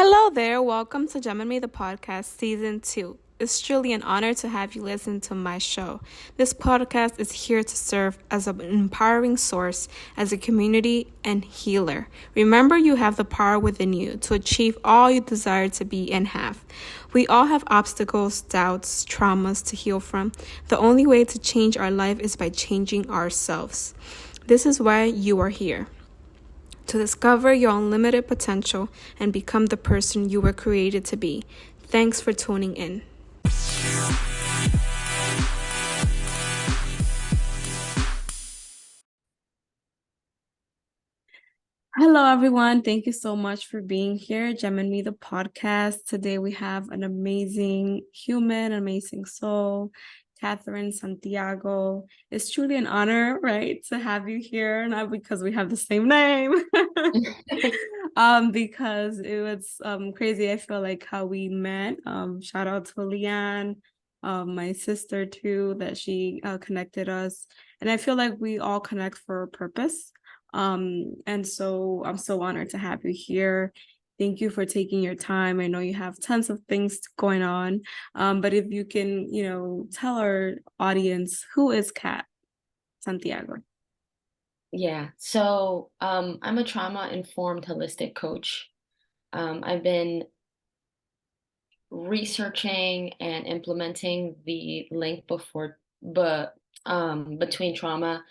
Hello there, welcome to Gem and Me the Podcast Season 2. It's truly an honor to have you listen to my show. This podcast is here to serve as an empowering source, as a community and healer. Remember, you have the power within you to achieve all you desire to be and have. We all have obstacles, doubts, traumas to heal from. The only way to change our life is by changing ourselves. This is why you are here. To discover your unlimited potential and become the person you were created to be. Thanks for tuning in. Hello, everyone. Thank you so much for being here. Gem and Me, the podcast. Today we have an amazing human, amazing soul, Flamini-Santiago. It's truly an honor, right, to have you here, not because we have the same name, because it was crazy. I feel like how we met. Shout out to Leanne, my sister too, that she connected us. And I feel like we all connect for a purpose. And so I'm so honored to have you here. Thank you for taking your time. I know you have tons of things going on. But if you can, tell our audience, who is Kat Santiago? Yeah, so I'm a trauma-informed holistic coach. I've been researching and implementing the link between trauma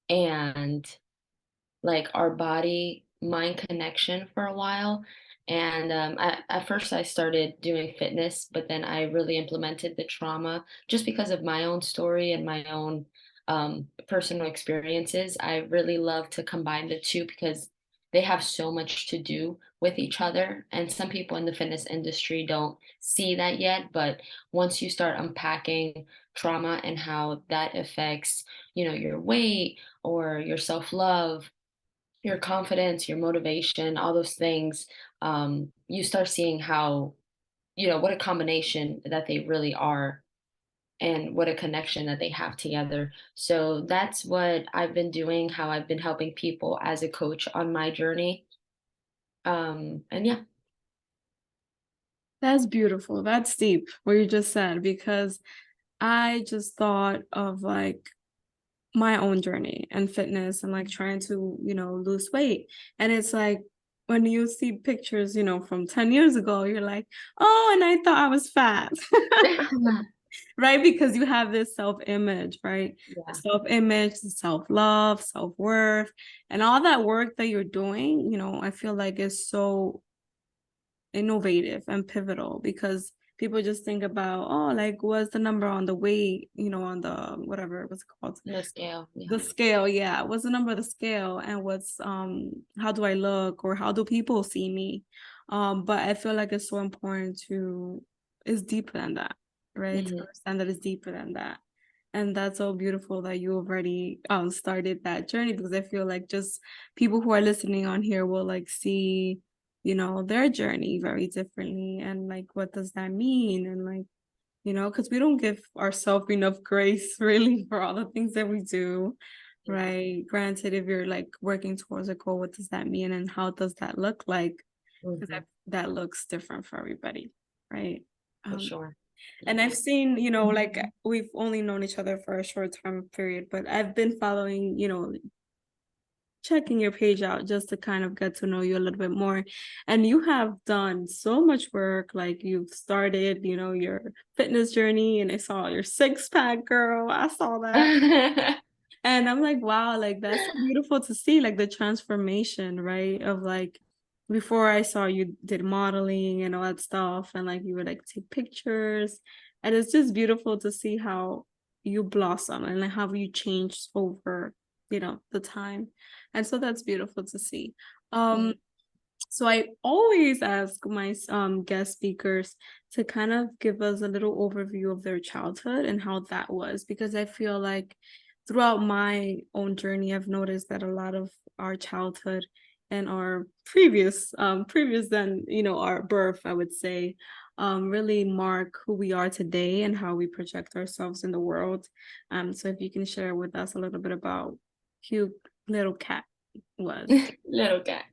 and like our body mind connection for a while. And at first I started doing fitness, but then I really implemented the trauma just because of my own story and my own personal experiences. I really love to combine the two because they have so much to do with each other. And some people in the fitness industry don't see that yet. But once you start unpacking trauma and how that affects, your weight or your self-love, your confidence, your motivation, all those things, you start seeing how, what a combination that they really are and what a connection that they have together. So that's what I've been doing, how I've been helping people as a coach on my journey. And yeah. That's beautiful. That's deep, what you just said, because I just thought of like my own journey and fitness and like trying to, lose weight. And it's like when you see pictures, from 10 years ago, you're like, oh, and I thought I was fat. Right? Because you have this self-image, right? Yeah, Self-image, self-love, self-worth, and all that work that you're doing, I feel like is so innovative and pivotal because people just think about, oh, like what's the number on the weight, on the whatever it was called, the scale. Yeah. the scale. Yeah, what's the number of the scale, and what's how do I look, or how do people see me? But I feel like it's so important to, it's deeper than that, right? To Hmm. understand that it's deeper than that. And that's so beautiful that you already started that journey, because I feel like just people who are listening on here will like see, their journey very differently, and like what does that mean, and like, because we don't give ourselves enough grace really for all the things that we do, Yeah, right? Granted, if you're like working towards a goal, what does that mean, and how does that look like? Because hmm, that looks different for everybody, right? for um sure. and Yeah. I've seen, like we've only known each other for a short time period, but I've been following, checking your page out just to kind of get to know you a little bit more. And you have done so much work. Like you've started, your fitness journey, and I saw your six pack, girl. I saw that. And I'm like, wow, like that's so beautiful to see, like the transformation, right? Of like, before I saw you did modeling and all that stuff, and like you would like take pictures. And it's just beautiful to see how you blossom and like how you changed over, the time. And so that's beautiful to see. Um, Mm. so I always ask my guest speakers to kind of give us a little overview of their childhood and how that was, because I feel like throughout my own journey, I've noticed that a lot of our childhood and our previous than, our birth, I would say, really mark who we are today and how we project ourselves in the world. So if you can share with us a little bit about who little Kat was. Little cat.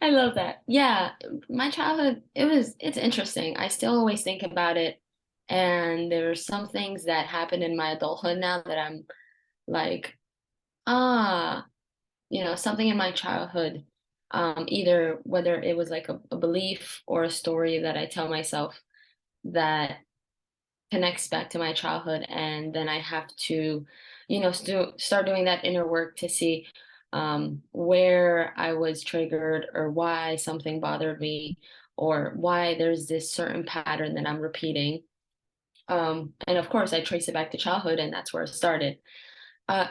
I love that. Yeah, my childhood, it's interesting. I still always think about it. And there are some things that happen in my adulthood now that I'm like, ah, something in my childhood, either whether it was like a belief or a story that I tell myself that connects back to my childhood, and then I have to, start doing that inner work to see where I was triggered or why something bothered me or why there's this certain pattern that I'm repeating. And of course, I trace it back to childhood, and that's where it started.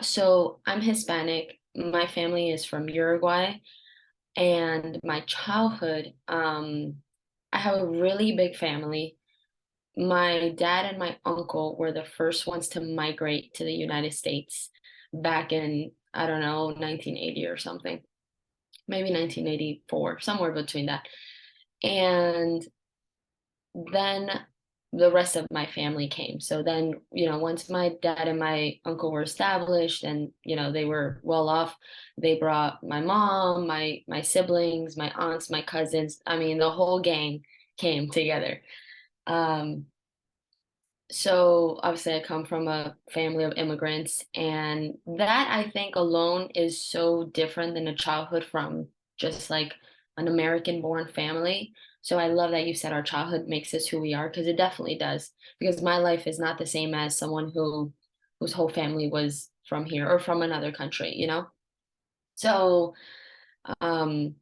So I'm Hispanic. My family is from Uruguay, and my childhood, I have a really big family. My dad and my uncle were the first ones to migrate to the United States back in, I don't know, 1980 or something, maybe 1984, somewhere between that. And then the rest of my family came. So then, once my dad and my uncle were established and, they were well off, they brought my mom, my siblings, my aunts, my cousins. I mean, the whole gang came together. Um, So obviously, I come from a family of immigrants, and that I think alone is so different than a childhood from just like an American-born family. So I love that you said our childhood makes us who we are, because it definitely does. Because my life is not the same as someone whose whole family was from here or from another country, you know? So um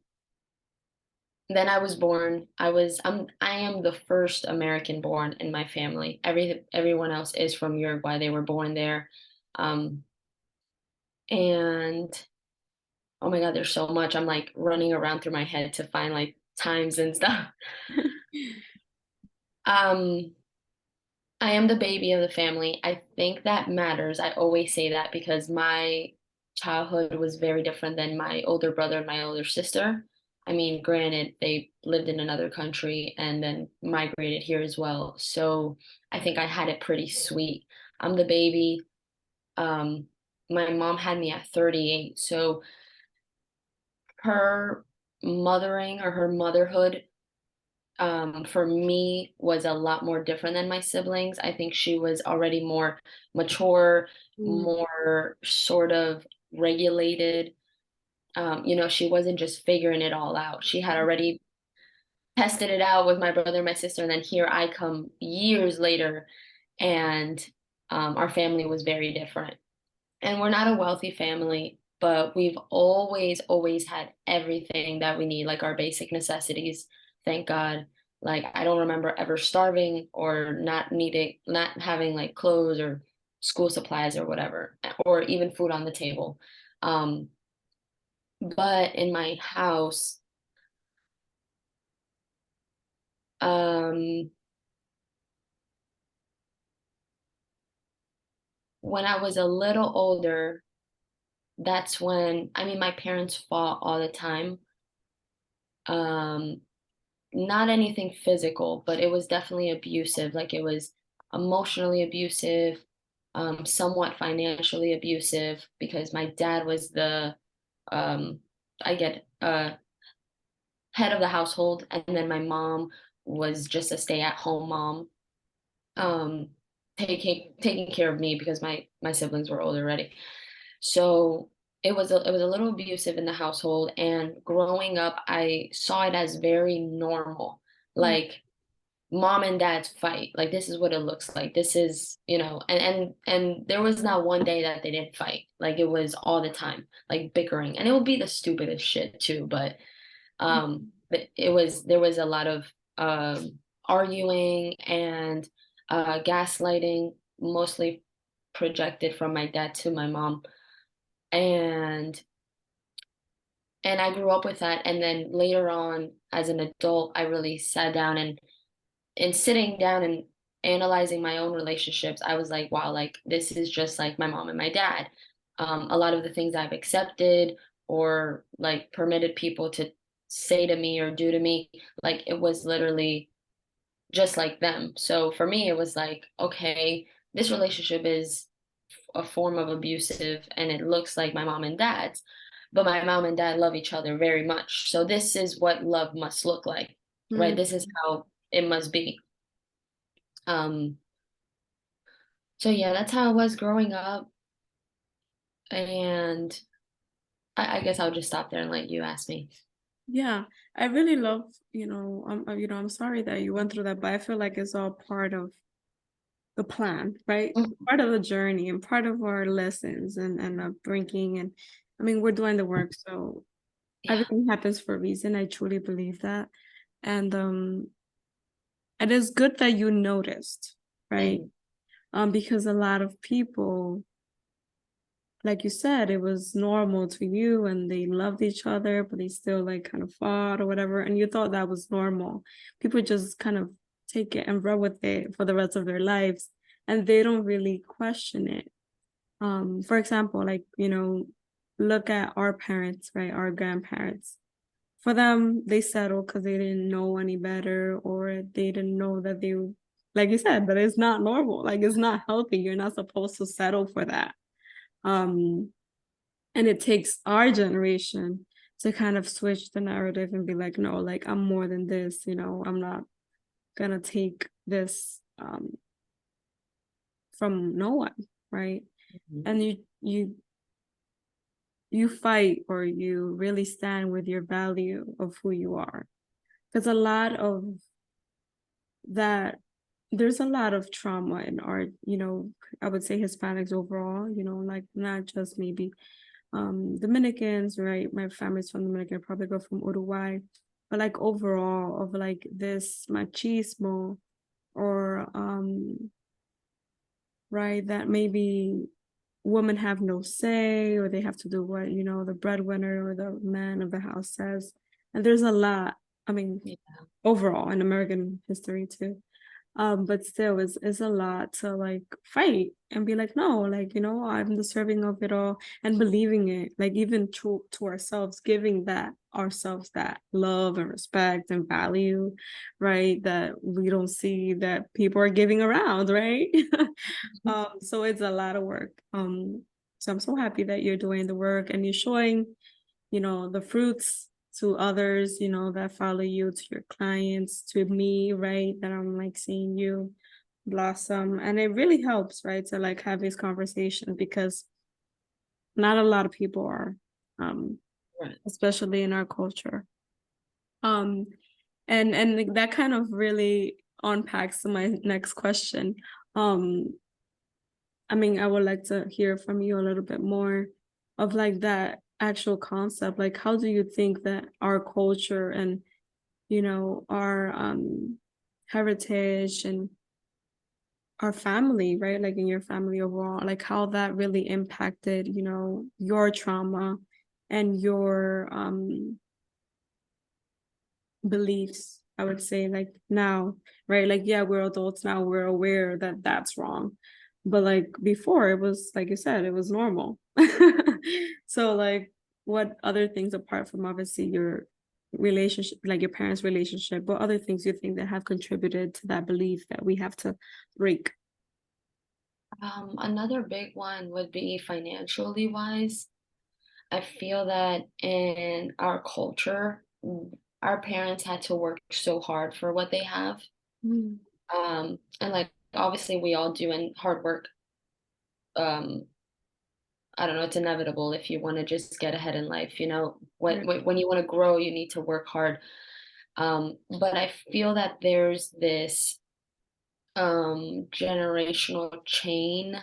then I was born. I am the first American born in my family. Everyone else is from Uruguay. They were born there. Um, and oh my God, there's so much. I'm like running around through my head to find like times and stuff. Um, I am the baby of the family. I think that matters. I always say that because my childhood was very different than my older brother and my older sister. I mean, granted, they lived in another country and then migrated here as well. So I think I had it pretty sweet. I'm the baby. Um, my mom had me at 38. So her mothering or her motherhood for me was a lot more different than my siblings. I think she was already more mature, Mm, more sort of regulated. She wasn't just figuring it all out. She had already tested it out with my brother and my sister, and then here I come years later, and our family was very different. And we're not a wealthy family, but we've always had everything that we need, like our basic necessities, thank God. Like I don't remember ever starving or not having like clothes or school supplies or whatever, or even food on the table. Um, but in my house, um, when I was a little older, that's when, I mean, my parents fought all the time. Um, Not anything physical, but it was definitely abusive. Like it was emotionally abusive, somewhat financially abusive because my dad was the um I get head of the household, and then my mom was just a stay-at-home mom, um taking care of me because my siblings were old already. So it was a little abusive in the household, and growing up, I saw it as very normal. mm, Like mom and dad's fight. Like this is what it looks like. This is, and there was not one day that they didn't fight. Like it was all the time, like bickering. And it would be the stupidest shit too, but there was a lot of arguing and gaslighting, mostly projected from my dad to my mom. And and I grew up with that, and then later on as an adult, I really sat down and sitting down and analyzing my own relationships, I was like, wow, like this is just like my mom and my dad. A lot of the things I've accepted or like permitted people to say to me or do to me, like it was literally just like them. So for me, it was like, okay, this relationship is a form of abusive and it looks like my mom and dad's. but my mom and dad love each other very much. So this is what love must look like, right? Mm, This is how it must be. Um, so yeah, that's how it was growing up. And I guess I'll just stop there and let you ask me. yeah, I really love, I'm sorry that you went through that, but I feel like it's all part of the plan, right? Mhm. Part of the journey and part of our lessons and upbringing. And I mean, we're doing the work, so Yeah. everything happens for a reason. I truly believe that. And it is good that you noticed, right? Mhm. Because a lot of people, like you said, it was normal to you and they loved each other, but they still like kind of fought or whatever. And you thought that was normal. People just kind of take it and run with it for the rest of their lives and they don't really question it. For example, like, look at our parents, right? Our grandparents. For them, they settled because they didn't know any better or they didn't know that they, like you said, that it's not normal. Like it's not healthy. You're not supposed to settle for that. Um, and it takes our generation to kind of switch the narrative and be like, no, like I'm more than this, I'm not gonna take this from no one, right? Mhm. And you fight or you really stand with your value of who you are. Because a lot of that there's a lot of trauma in art, I would say Hispanics overall, like not just maybe Dominicans, right? My family's from Dominican Republic or from Uruguay, but like overall of like this machismo or right, that maybe women have no say or they have to do what, the breadwinner or the man of the house says. And there's a lot, I mean, Yeah. overall in American history too. But still it's a lot to like fight and be like, no, like, I'm deserving of it all and believing it, like even to ourselves, giving that ourselves that love and respect and value, right? That we don't see that people are giving around, right? So it's a lot of work. So I'm so happy that you're doing the work and you're showing, the fruits to others, that follow you, to your clients, to me, right? That I'm like seeing you blossom. And it really helps, right? To like have this conversation because not a lot of people are, um, Right. especially in our culture. Um, and that kind of really unpacks my next question. Um, I mean, I would like to hear from you a little bit more of like that actual concept. Like, how do you think that our culture and, our heritage and our family, right? Like in your family overall, like how that really impacted, your trauma and your beliefs, I would say, like now, right? Like, yeah, we're adults now, we're aware that that's wrong. But like before, it was like you said, it was normal. So, like, what other things apart from obviously your relationship, like your parents' relationship, what other things you think that have contributed to that belief that we have to break? Another big one would be financially wise. I feel that in our culture, our parents had to work so hard for what they have. Mm, And like obviously we all do and hard work. Um, I don't know, it's inevitable if you want to just get ahead in life, right. when you want to grow, you need to work hard. But I feel that there's this generational chain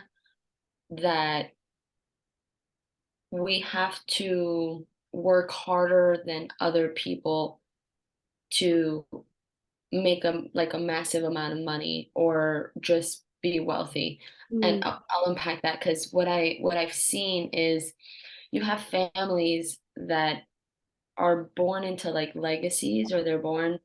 that we have to work harder than other people to make a massive amount of money or just be wealthy. And Mm, I'll unpack that because what I've seen is you have families that are born into like legacies or they're born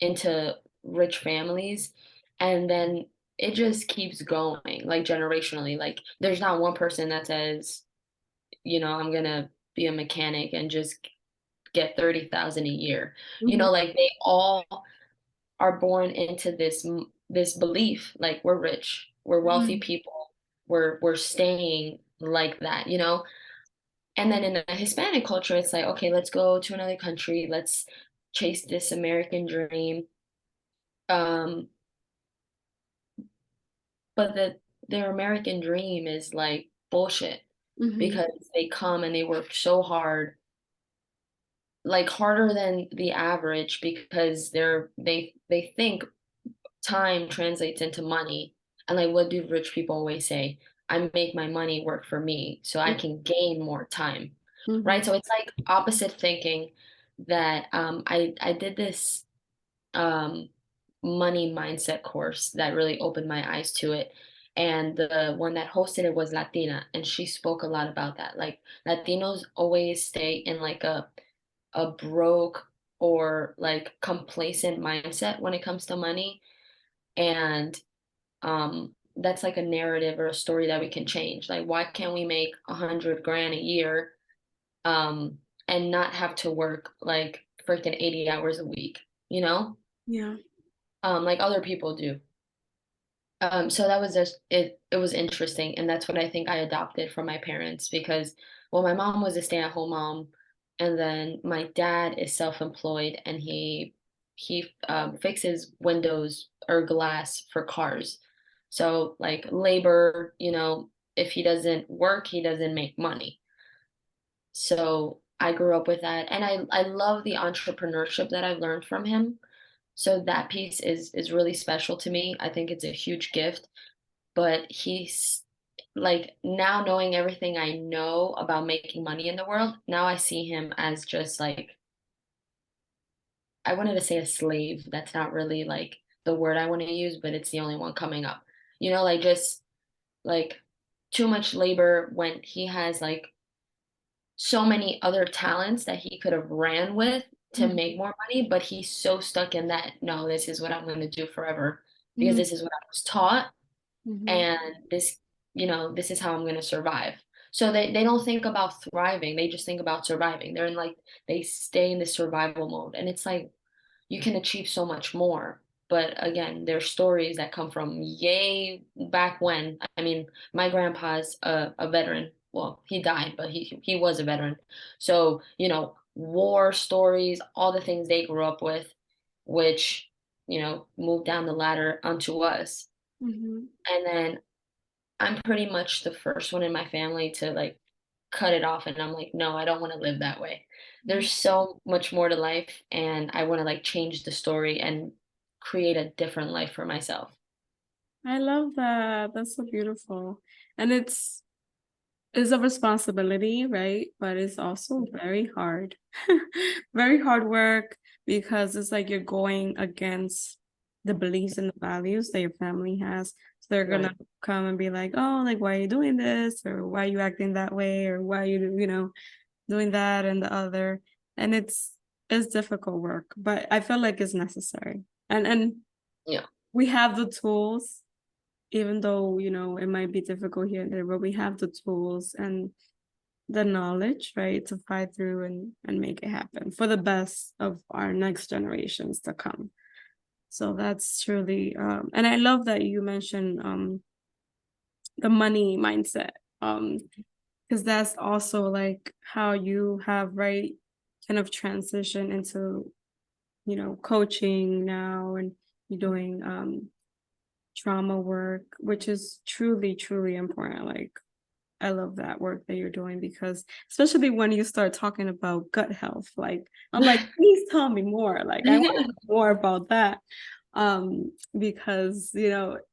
into rich families and then it just keeps going like generationally. Like there's not one person that says, I'm gonna be a mechanic and just get 30,000 a year. mhm, Like they all are born into this belief like we're rich, we're wealthy mm, people, we're staying like that. And then in the Hispanic culture, it's like, okay, let's go to another country, let's chase this American dream. Um, but their American dream is like bullshit Mm-hmm. because they come and they work so hard, like harder than the average because they think time translates into money. And like what do rich people always say? I make my money work for me so I can gain more time. Mm-hmm. Right? So it's like opposite thinking that I did this um money mindset course that really opened my eyes to it. And the one that hosted it was Latina, and she spoke a lot about that. Like Latinos always stay in like a broke or like complacent mindset when it comes to money. And that's like a narrative or a story that we can change. Like, why can't we make 100 grand a year um, and not have to work like freaking 80 hours a week, you know? Yeah. Like other people do. So that was just it was interesting, and that's what I think I adopted from my parents because well, my mom was a stay-at-home mom, and then my dad is self-employed and he fixes windows or glass for cars. So like labor, if he doesn't work, he doesn't make money. So I grew up with that, and I love the entrepreneurship that I've learned from him. So that piece is really special to me. I think it's a huge gift, but he's like now knowing everything I know about making money in the world, now I see him as just like I wanted to say a slave. That's not really like the word I want to use, but it's the only one coming up. Like just like too much labor when he has like so many other talents that he could have ran with to make more money, but he's so stuck in that, no, this is what I'm going to do forever because Mm-hmm. this is what I was taught Mm-hmm. and this is how I'm going to survive. So they don't think about thriving, they just think about surviving. They stay in this survival mode, and it's like you can achieve so much more. But again, there's stories that come from yay back when. I mean, my grandpa's a veteran. Well, he died, but he was a veteran. So, war stories, all the things they grew up with, which, moved down the ladder onto us. Mm-hmm. And then I'm pretty much the first one in my family to like cut it off, and I'm like, no, I don't want to live that way. There's so much more to life, and I want to like change the story and create a different life for myself. I love that. That's so beautiful. And it's a responsibility, right? But it's also very hard. Very hard work because it's like you're going against the beliefs and the values that your family has. So they're gonna Right. come and be like, oh, like why are you doing this? Or why are you acting that way? Or why are you doing that and the other? And it's difficult work, but I feel like it's necessary. And Yeah. we have the tools even though it might be difficult here and there, but we have the tools and the knowledge, right, to fight through and make it happen for the best of our next generations to come. So that's truly and I love that you mentioned the money mindset, because that's also like how you have, right, kind of transition into coaching now, and you're doing trauma work, which is truly, truly important. Like, I love that work that you're doing because, especially when you start talking about gut health, like, I'm like, please tell me more. Like, I want to know more about that. Because,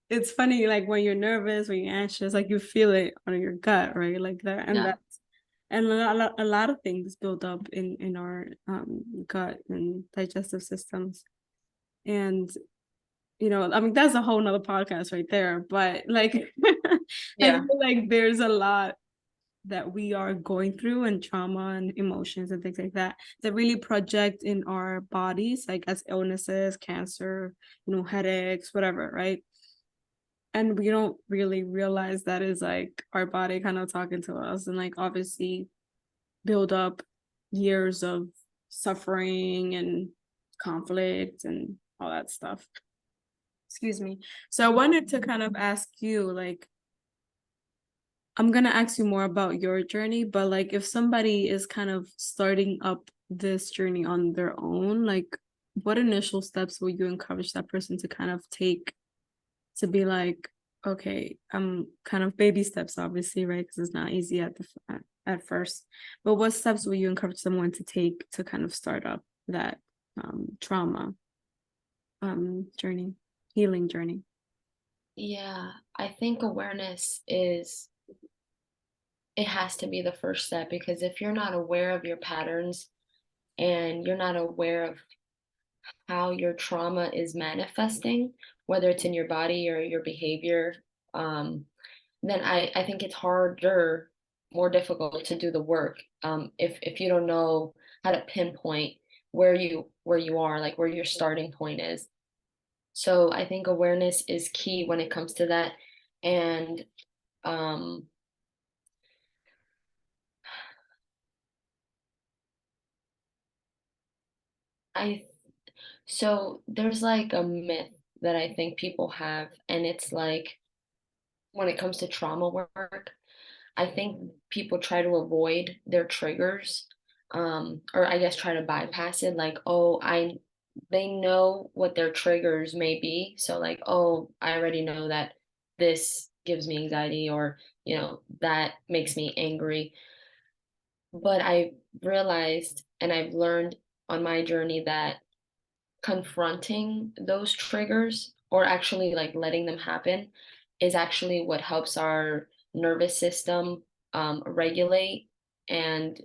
it's funny, like, when you're nervous, when you're anxious, like, you feel it on your gut, right? Like that. And Yeah. that, and a lot of things build up in our gut and digestive systems. And I mean, that's a whole nother podcast right there. But like, I Yeah. feel like there's a lot that we are going through and trauma and emotions and things like that that really project in our bodies, like as illnesses, cancer, headaches, whatever, right? And we don't really realize that is like our body kind of talking to us, and like obviously build up years of suffering and conflict and all that stuff. Excuse me. So I wanted to kind of ask you, like, I'm gonna ask you more about your journey, but like if somebody is kind of starting up this journey on their own, like what initial steps will you encourage that person to kind of take to be like, okay, I'm kind of baby steps, obviously, right? Because it's not easy at first. But what steps will you encourage someone to take to kind of start up that trauma journey, healing journey? Yeah, I think awareness is it has to be the first step because if you're not aware of your patterns and you're not aware of how your trauma is manifesting, whether it's in your body or your behavior, then I think it's harder, more difficult to do the work if you don't know how to pinpoint where you are, like where your starting point is. So I think awareness is key when it comes to that, and um, I so there's like a myth that I think people have, and it's like when it comes to trauma work, I think people try to avoid their triggers, or I guess try to bypass it. Like, oh, they know what their triggers may be. So, like, oh, I already know that this gives me anxiety, or, that makes me angry. But I realized and I've learned on my journey that confronting those triggers or actually like letting them happen is actually what helps our nervous system regulate and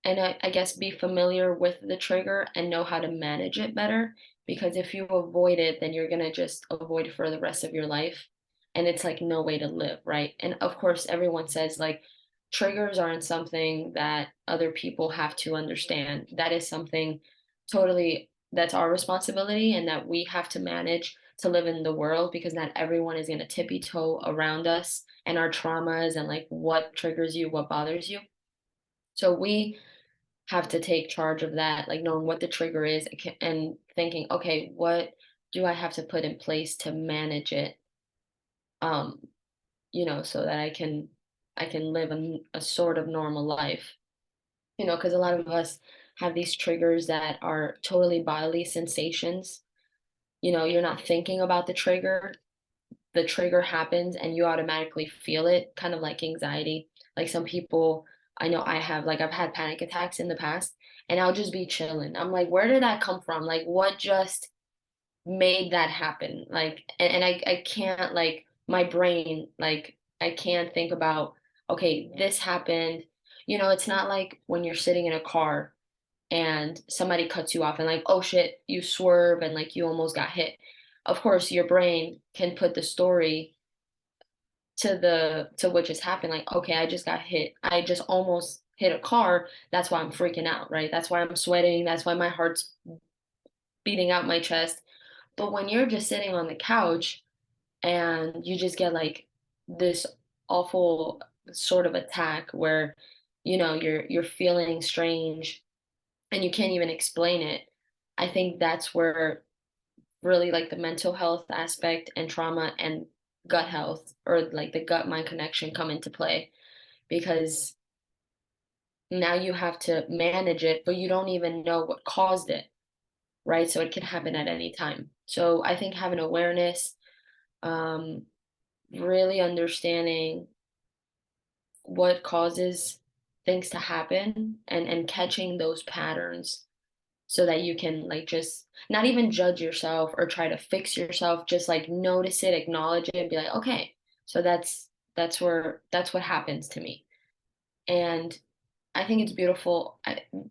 I guess be familiar with the trigger and know how to manage it better. Because if you avoid it, then you're gonna just avoid it for the rest of your life. And it's like no way to live, right? And of course, everyone says like triggers aren't something that other people have to understand. That is something totally that's our responsibility and that we have to manage to live in the world because not everyone is gonna tippy toe around us and our traumas and like what triggers you, what bothers you. So we have to take charge of that, like knowing what the trigger is and thinking, okay, what do I have to put in place to manage it? Um, so that I can live a sort of normal life. Because a lot of us have these triggers that are totally bodily sensations. You're not thinking about the trigger happens and you automatically feel it, kind of like anxiety. Like some people, I know I've had panic attacks in the past and I'll just be chilling. I'm like, where did that come from? Like, what just made that happen? Like, and I can't, like, my brain, like, I can't think about, okay, this happened. It's not like when you're sitting in a car and somebody cuts you off and like, oh shit, you swerve and like you almost got hit. Of course, your brain can put the story to what just happened. Like, okay, I just got hit. I just almost hit a car. That's why I'm freaking out, right? That's why I'm sweating. That's why my heart's beating out my chest. But when you're just sitting on the couch and you just get like this awful sort of attack where you're feeling strange and you can't even explain it. I think that's where really like the mental health aspect and trauma and gut health or like the gut mind connection come into play because now you have to manage it, but you don't even know what caused it, right? So it can happen at any time. So I think having awareness, um, really understanding what causes things to happen and catching those patterns so that you can like just not even judge yourself or try to fix yourself, just like notice it, acknowledge it, and be like, okay, so that's what happens to me. And I think it's beautiful.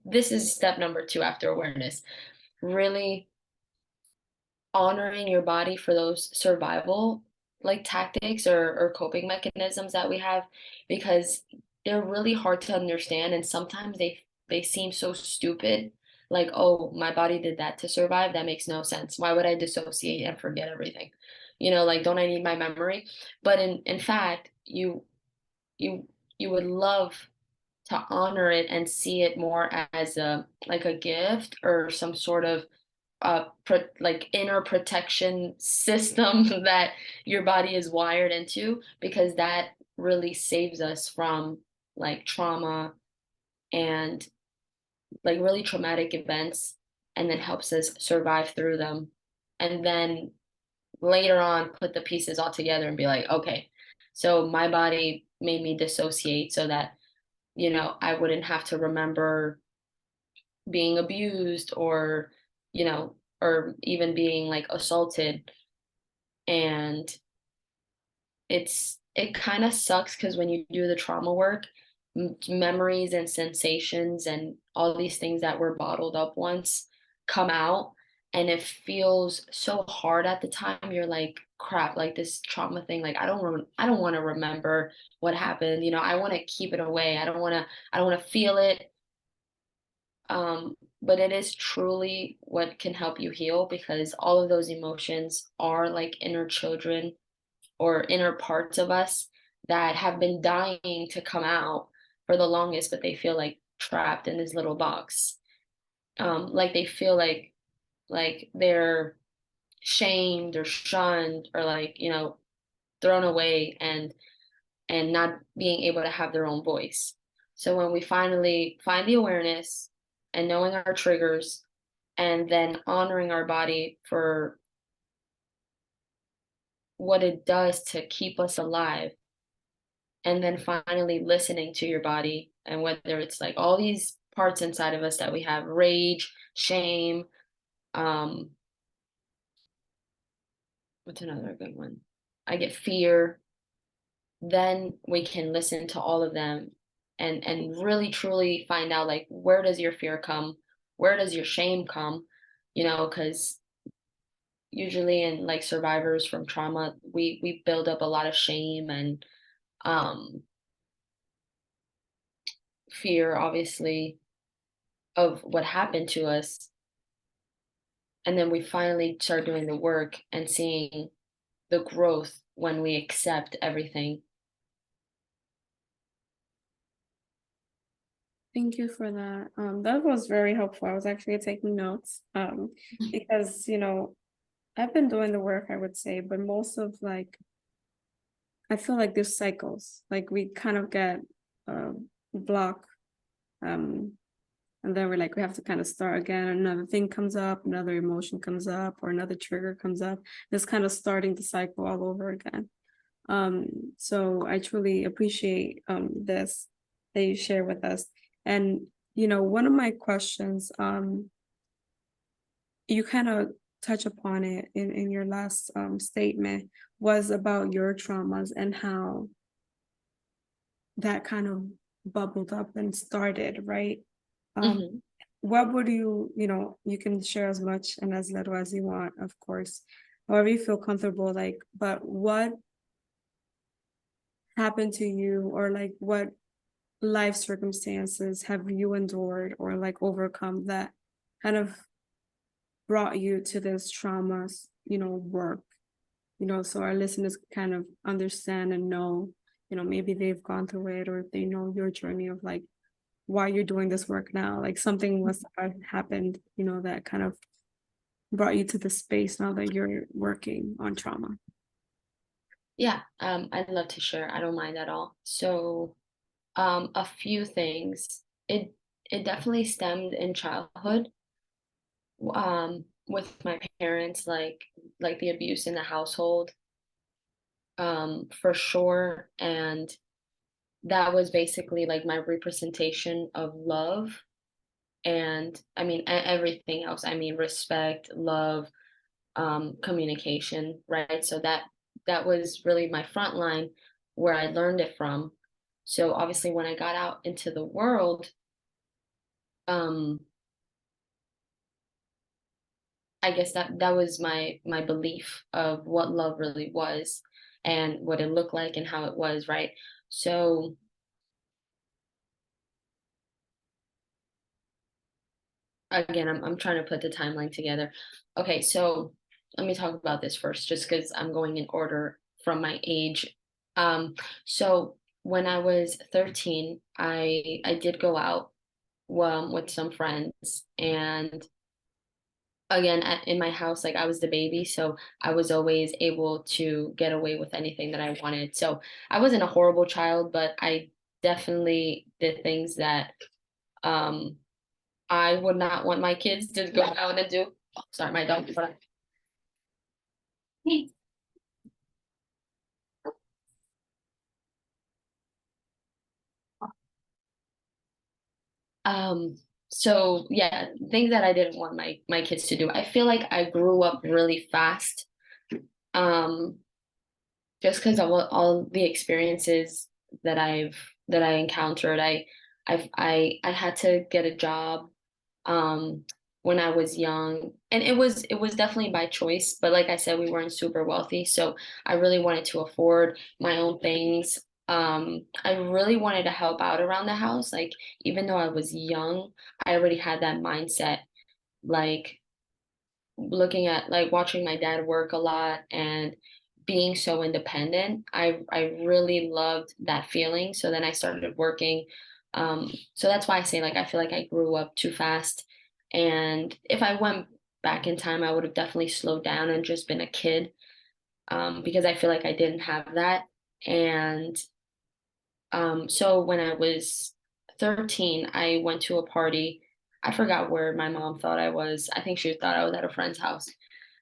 This is step number 2 after awareness. Really honoring your body for those survival like tactics or coping mechanisms that we have because they're really hard to understand and sometimes they seem so stupid, like, oh, my body did that to survive. That makes no sense. Why would I dissociate and forget everything? Like, don't I need my memory? But in fact, you you would love to honor it and see it more as a like a gift or some sort of like inner protection system that your body is wired into, because that really saves us from like trauma and like really traumatic events, and then helps us survive through them, and then later on put the pieces all together and be like, okay, so my body made me dissociate so that, I wouldn't have to remember being abused, or even being like assaulted. And it kind of sucks because when you do the trauma work, memories and sensations and all these things that were bottled up once come out, and it feels so hard at the time. You're like, crap, like this trauma thing, like I don't want to remember what happened. I want to keep it away. I don't want to feel it. But it is truly what can help you heal, because all of those emotions are like inner children or inner parts of us that have been dying to come out for the longest, but they feel like trapped in this little box. Like they feel like they're shamed or shunned, or like, thrown away, and not being able to have their own voice. So when we finally find the awareness and knowing our triggers, and then honoring our body for what it does to keep us alive, and then finally listening to your body, and whether it's like all these parts inside of us that we have: rage, shame, um what's another good one, I get fear. Then we can listen to all of them, and really truly find out, like, where does your fear come, where does your shame come, because usually in like survivors from trauma, we build up a lot of shame and um fear, obviously, of what happened to us. And then we finally start doing the work and seeing the growth when we accept everything. Thank you for that. That was very helpful. I was actually taking notes. Because I've been doing the work, I would say, but most of like I feel like there's cycles. Like we kind of get a block, um, and then we're like we have to kind of start again. Another thing comes up, another emotion comes up, or another trigger comes up. It's kind of starting the cycle all over again. So I truly appreciate this that you share with us. And one of my questions, you kind of touch upon it in your last statement, was about your traumas and how that kind of bubbled up and started, right? Um, Mhm. what would you can share as much and as little as you want, of course, however you feel comfortable, like, but what happened to you, or like what life circumstances have you endured or like overcome that kind of brought you to this traumas, work, so our listeners kind of understand and know, maybe they've gone through it, or they know your journey of like why you're doing this work now, like something must have happened, that kind of brought you to the space now that you're working on trauma. Yeah, I'd love to share. I don't mind at all. So, a few things. It definitely stemmed in childhood, with my parents, like the abuse in the household, for sure. And that was basically like my representation of love. And I mean, everything else. I mean, respect, love, communication, right? So that was really my front line, where I learned it from. So obviously, when I got out into the world, um, I guess that was my belief of what love really was, and what it looked like, and how it was, right? So again, I'm trying to put the timeline together. Okay, so let me talk about this first, just because I'm going in order from my age. Um, so when I was 13, I did go out, with some friends, and again, in my house, like I was the baby, so I was always able to get away with anything that I wanted. So I wasn't a horrible child, but I definitely did things that um I would not want my kids to go out and do. Oh, sorry, my dog. Um, so yeah, things that I didn't want my kids to do. I feel like I grew up really fast. Um, just because of all the experiences that I encountered. I had to get a job um when I was young, and it was definitely by choice, but like I said, we weren't super wealthy, so I really wanted to afford my own things. I really wanted to help out around the house. Like, even though I was young, I already had that mindset, like looking at, like, watching my dad work a lot and being so independent. I really loved that feeling. So then I started working. So that's why I say, like, I feel like I grew up too fast. And if I went back in time, I would have definitely slowed down and just been a kid, because I feel like I didn't have that. And so when I was 13, I went to a party. I forgot where my mom thought I was. I think she thought I was at a friend's house.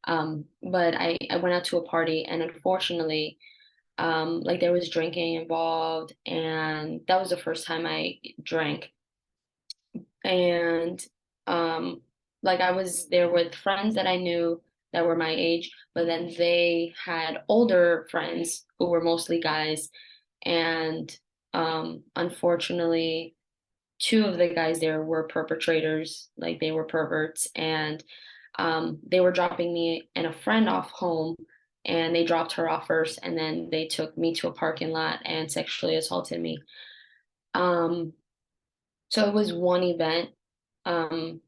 But I went out to a party, and unfortunately, like, there was drinking involved, and that was the first time I drank. And um, like, I was there with friends that I knew that were my age, but then they had older friends who were mostly guys, and unfortunately, two of the guys there were perpetrators, like they were perverts, and they were dropping me and a friend off home, and they dropped her off first, and then they took me to a parking lot and sexually assaulted me. Um, so it was one event, um,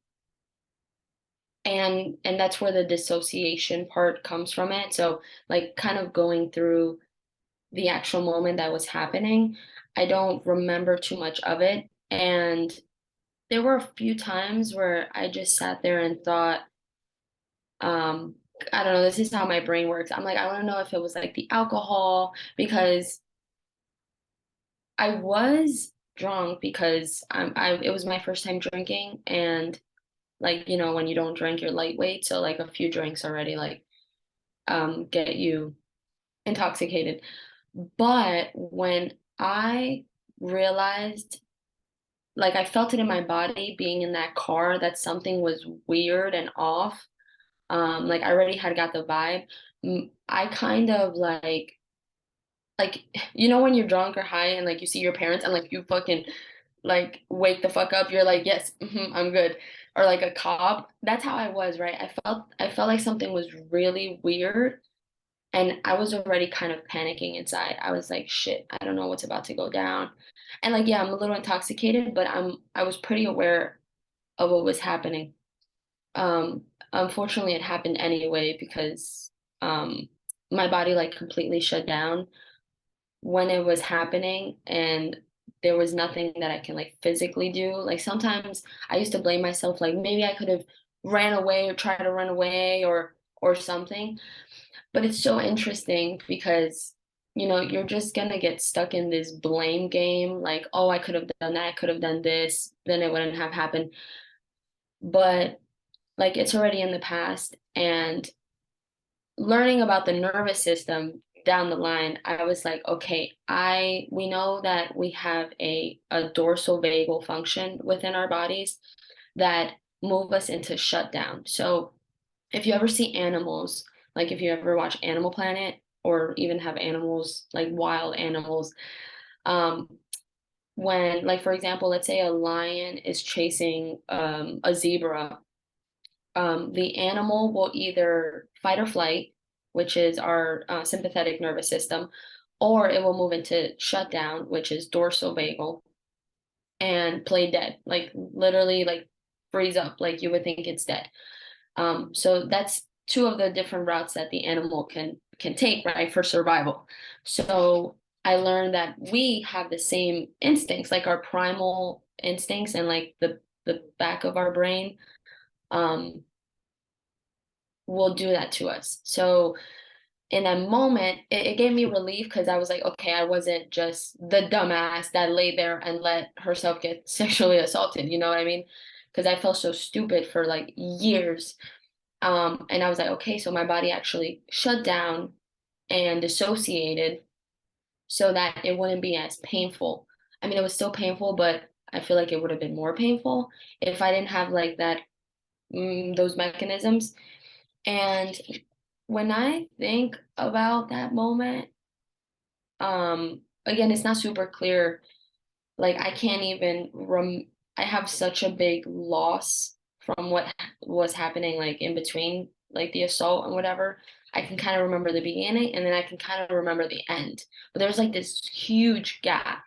and that's where the dissociation part comes from it. So, like, kind of going through the actual moment that was happening, I don't remember too much of it, and there were a few times where I just sat there and thought, um, I don't know, this is how my brain works. I'm like, I want to know if it was like the alcohol, because I was drunk because it was my first time drinking, and, like, when you don't drink, you're lightweight, so like a few drinks already, like, get you intoxicated. But when I realized, like, I felt it in my body being in that car, that something was weird and off. Like, I already had got the vibe. I kind of like, when you're drunk or high and, like, you see your parents and, like, you fucking, like, wake the fuck up. You're like, yes, I'm good. Or like a cop. That's how I was, right? I felt like something was really weird, and I was already kind of panicking inside. I was like, shit, I don't know what's about to go down. And, like, yeah, I'm a little intoxicated, but I was pretty aware of what was happening. Unfortunately, it happened anyway because my body, like, completely shut down when it was happening, and there was nothing that I can, like, physically do. Like, sometimes I used to blame myself, like maybe I could have ran away or tried to run away or something. But it's so interesting because you're just gonna get stuck in this blame game, like, oh, I could have done that, I could have done this, then it wouldn't have happened. But, like, it's already in the past, and learning about the nervous system down the line, I was like, okay, we know that we have a dorsal vagal function within our bodies that move us into shutdown. So if you ever see animals, like if you ever watch Animal Planet or even have animals, like wild animals, um, when, like, for example, let's say a lion is chasing a zebra, the animal will either fight or flight, which is our sympathetic nervous system, or it will move into shutdown, which is dorsal vagal, and play dead, like literally, like, freeze up, like you would think it's dead. So that's two of the different routes that the animal can take, right, for survival. So I learned that we have the same instincts, like our primal instincts, and like the back of our brain. Um, will do that to us. So in that moment, it gave me relief because I was like, okay, I wasn't just the dumbass that lay there and let herself get sexually assaulted. You know what I mean? Because I felt so stupid for like years. And I was like, okay, so my body actually shut down and dissociated so that it wouldn't be as painful. I mean, it was still painful, but I feel like it would have been more painful if I didn't have like that, those mechanisms. And when I think about that moment, again, it's not super clear. Like I can't even I have such a big loss from what was happening like in between like the assault and whatever. I can kind of remember the beginning and then I can kind of remember the end. But there's like this huge gap.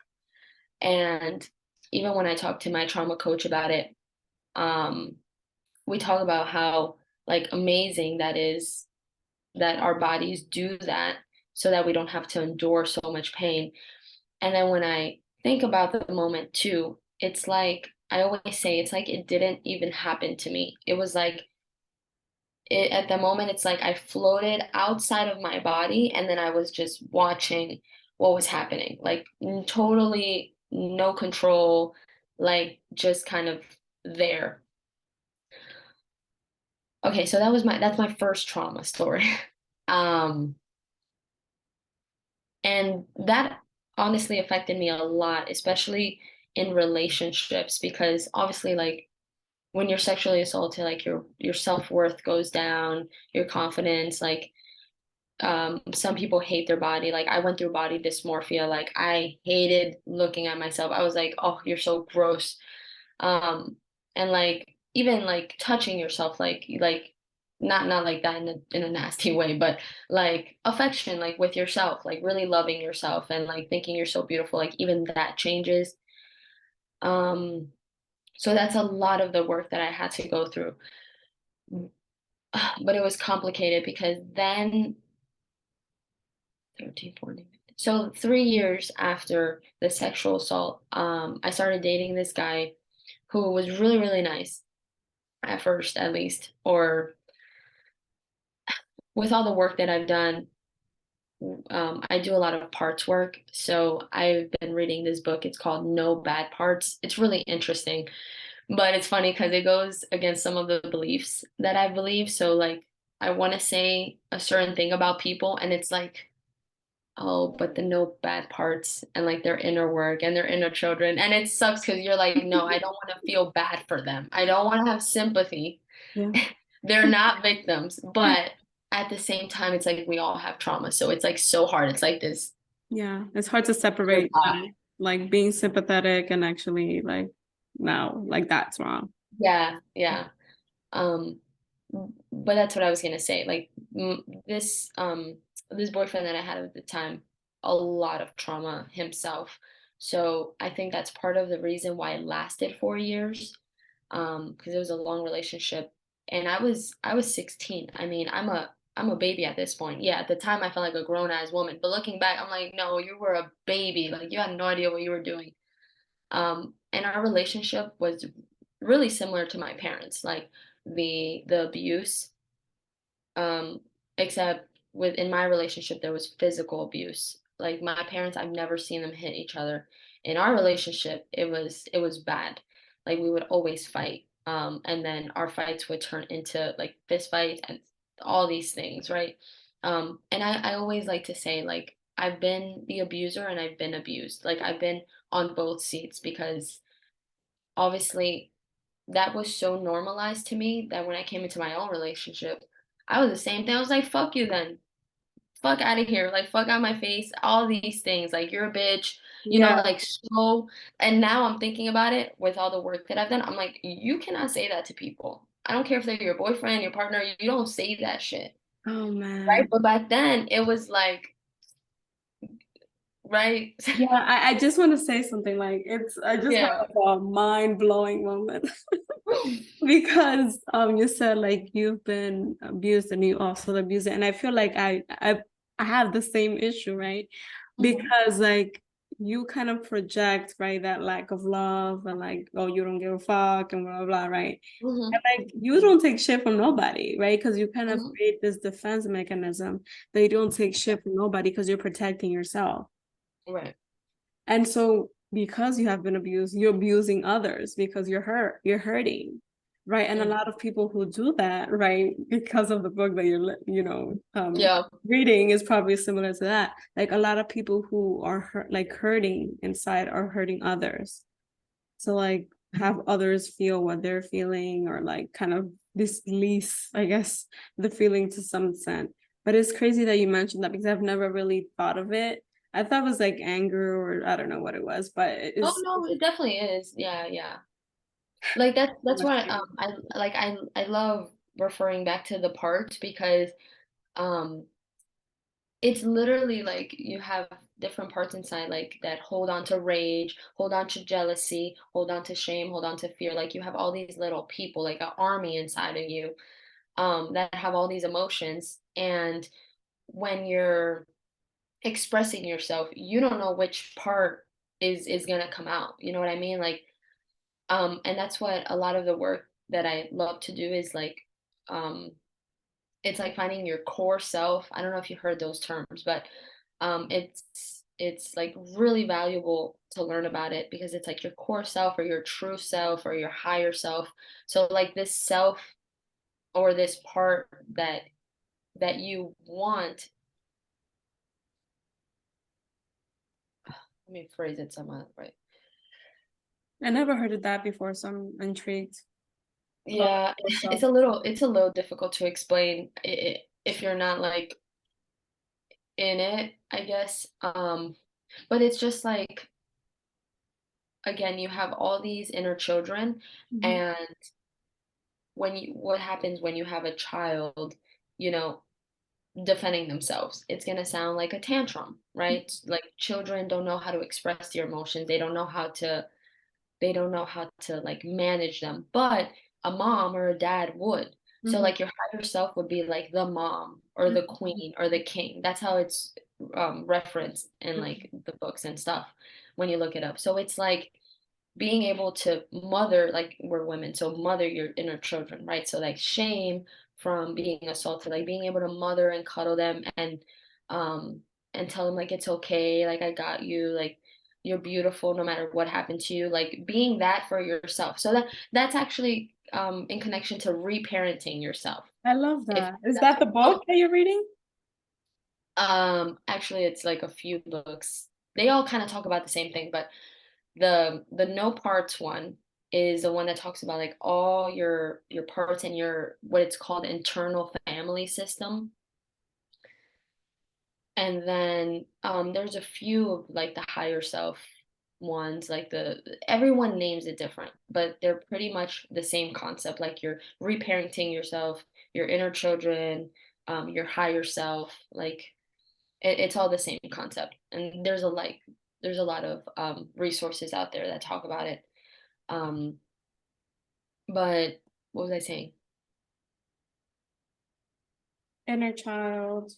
And even when I talk to my trauma coach about it, um, we talk about how like amazing that is that our bodies do that so that we don't have to endure so much pain. And then when I think about the moment too, it's like I always say, it's like it didn't even happen to me. It was like at the moment, it's like I floated outside of my body and then I was just watching what was happening, like totally no control, like just kind of there. Okay, so that's my first trauma story. um And that honestly affected me a lot, especially in relationships, because obviously, like when you're sexually assaulted, like your self-worth goes down, your confidence, like some people hate their body. Like I went through body dysmorphia. Like I hated looking at myself. I was like, oh, you're so gross. um and like even like touching yourself, like not like that in a nasty way, but like affection, like with yourself, like really loving yourself and like thinking you're so beautiful, like even that changes. um so that's a lot of the work that I had to go through. But it was complicated because then 13, 14, so 3 years after the sexual assault, I started dating this guy who was really really nice at first, at least, or with all the work that I've done. I do a lot of parts work, so I've been reading this book. It's called No Bad Parts. It's really interesting, but it's funny because it goes against some of the beliefs that I believe. So, like, I want to say a certain thing about people, and it's like, oh, but the no bad parts and like their inner work and their inner children. And it sucks because you're like, no, I don't want to feel bad for them. I don't want to have sympathy. Yeah. They're not victims, but at the same time, it's like we all have trauma. So it's like so hard. It's like this. Yeah, it's hard to separate like being sympathetic and actually like no, like that's wrong. Yeah, yeah. Um, but that's what I was gonna say. Like this boyfriend that I had at the time, a lot of trauma himself. So I think that's part of the reason why it lasted 4 years. Because it was a long relationship, and I was 16. I mean, I'm a baby at this point. Yeah, at the time I felt like a grown ass woman, but looking back, I'm like, no, you were a baby. Like you had no idea what you were doing. And our relationship was really similar to my parents. Like the abuse, um, except within my relationship there was physical abuse. Like my parents, I've never seen them hit each other. In our relationship, it was bad. Like we would always fight. And then our fights would turn into like fist fights and all these things, right? And I always like to say, like, I've been the abuser and I've been abused. Like I've been on both seats because obviously that was so normalized to me that when I came into my own relationship, I was the same thing. I was like, fuck you then. Fuck out of here. Like, fuck out my face. All these things. Like, you're a bitch. Yeah. Like, so. And now I'm thinking about it with all the work that I've done. I'm like, you cannot say that to people. I don't care if they're your boyfriend, your partner. You don't say that shit. Oh Right. man. But back then, it was like, right. Yeah, I just want to say something like it's I just had Yeah. like a mind-blowing moment because you said like you've been abused and you also abused it. And I feel like I have the same issue, right? Mhm. Because like you kind of project, right, that lack of love and like, oh, you don't give a fuck and blah, blah, blah, right? And Mhm, like, you don't take shit from nobody, right? Because you kind of mhm, create this defense mechanism that you don't take shit from nobody because you're protecting yourself. right, And so because you have been abused, you're abusing others because you're hurting. Right. And a mhm. lot of people who do that, right, because of the book that you're, Yeah, reading is probably similar to that. Like a lot of people who are hurting inside are hurting others. So like have others feel what they're feeling or like kind of dislease, I guess, the feeling to some extent. But it's crazy that you mentioned that because I've never really thought of it. I thought it was like anger or I don't know what it was, but oh, it's no, it definitely is, yeah, yeah. Like, that's much why, bigger. I love referring back to the parts because, um it's literally like you have different parts inside, like that hold on to rage, hold on to jealousy, hold on to shame, hold on to fear. Like you have all these little people, like an army inside of you, that have all these emotions. And when you're expressing yourself, you don't know which part is gonna come out. You know what I mean? Like, and that's what a lot of the work that I love to do is like, um, it's like finding your core self. I don't know if you heard those terms, but it's like really valuable to learn about it because it's like your core self or your true self or your higher self. So like this self or this part that you want, let me phrase it somehow right. I never heard of that before, so I'm intrigued about Yeah, yourself. it's a little difficult to explain if you're not like in it, I guess. But it's just like again, you have all these inner children, Mhm. and what happens when you have a child, you know, defending themselves? It's going to sound like a tantrum, right? Like children don't know how to express their emotions. They don't know how to like manage them, but a mom or a dad would. So Mhm. like your higher self would be like the mom or the Mhm. queen or the king. That's how it's referenced in Mhm. like the books and stuff when you look it up. So it's like being able to mother, like we're women, so mother your inner children, right? So like shame from being assaulted, like being able to mother and cuddle them um and tell them like it's okay, like I got you, like you're beautiful no matter what happened to you, like being that for yourself. So that's actually in connection to reparenting yourself. I love If that. Is that's that the what, oh, book that you're reading? actually it's like a few books. They all kind of talk about the same thing, but the no parts one is the one that talks about like all your parts and your what it's called internal family system. And then there's a few of like the higher self ones, like the everyone names it different, but they're pretty much the same concept. Like you're reparenting yourself, your inner children, your higher self. Like it's all the same concept. And there's a lot of resources out there that talk about it. Um, But what was I saying? Inner Child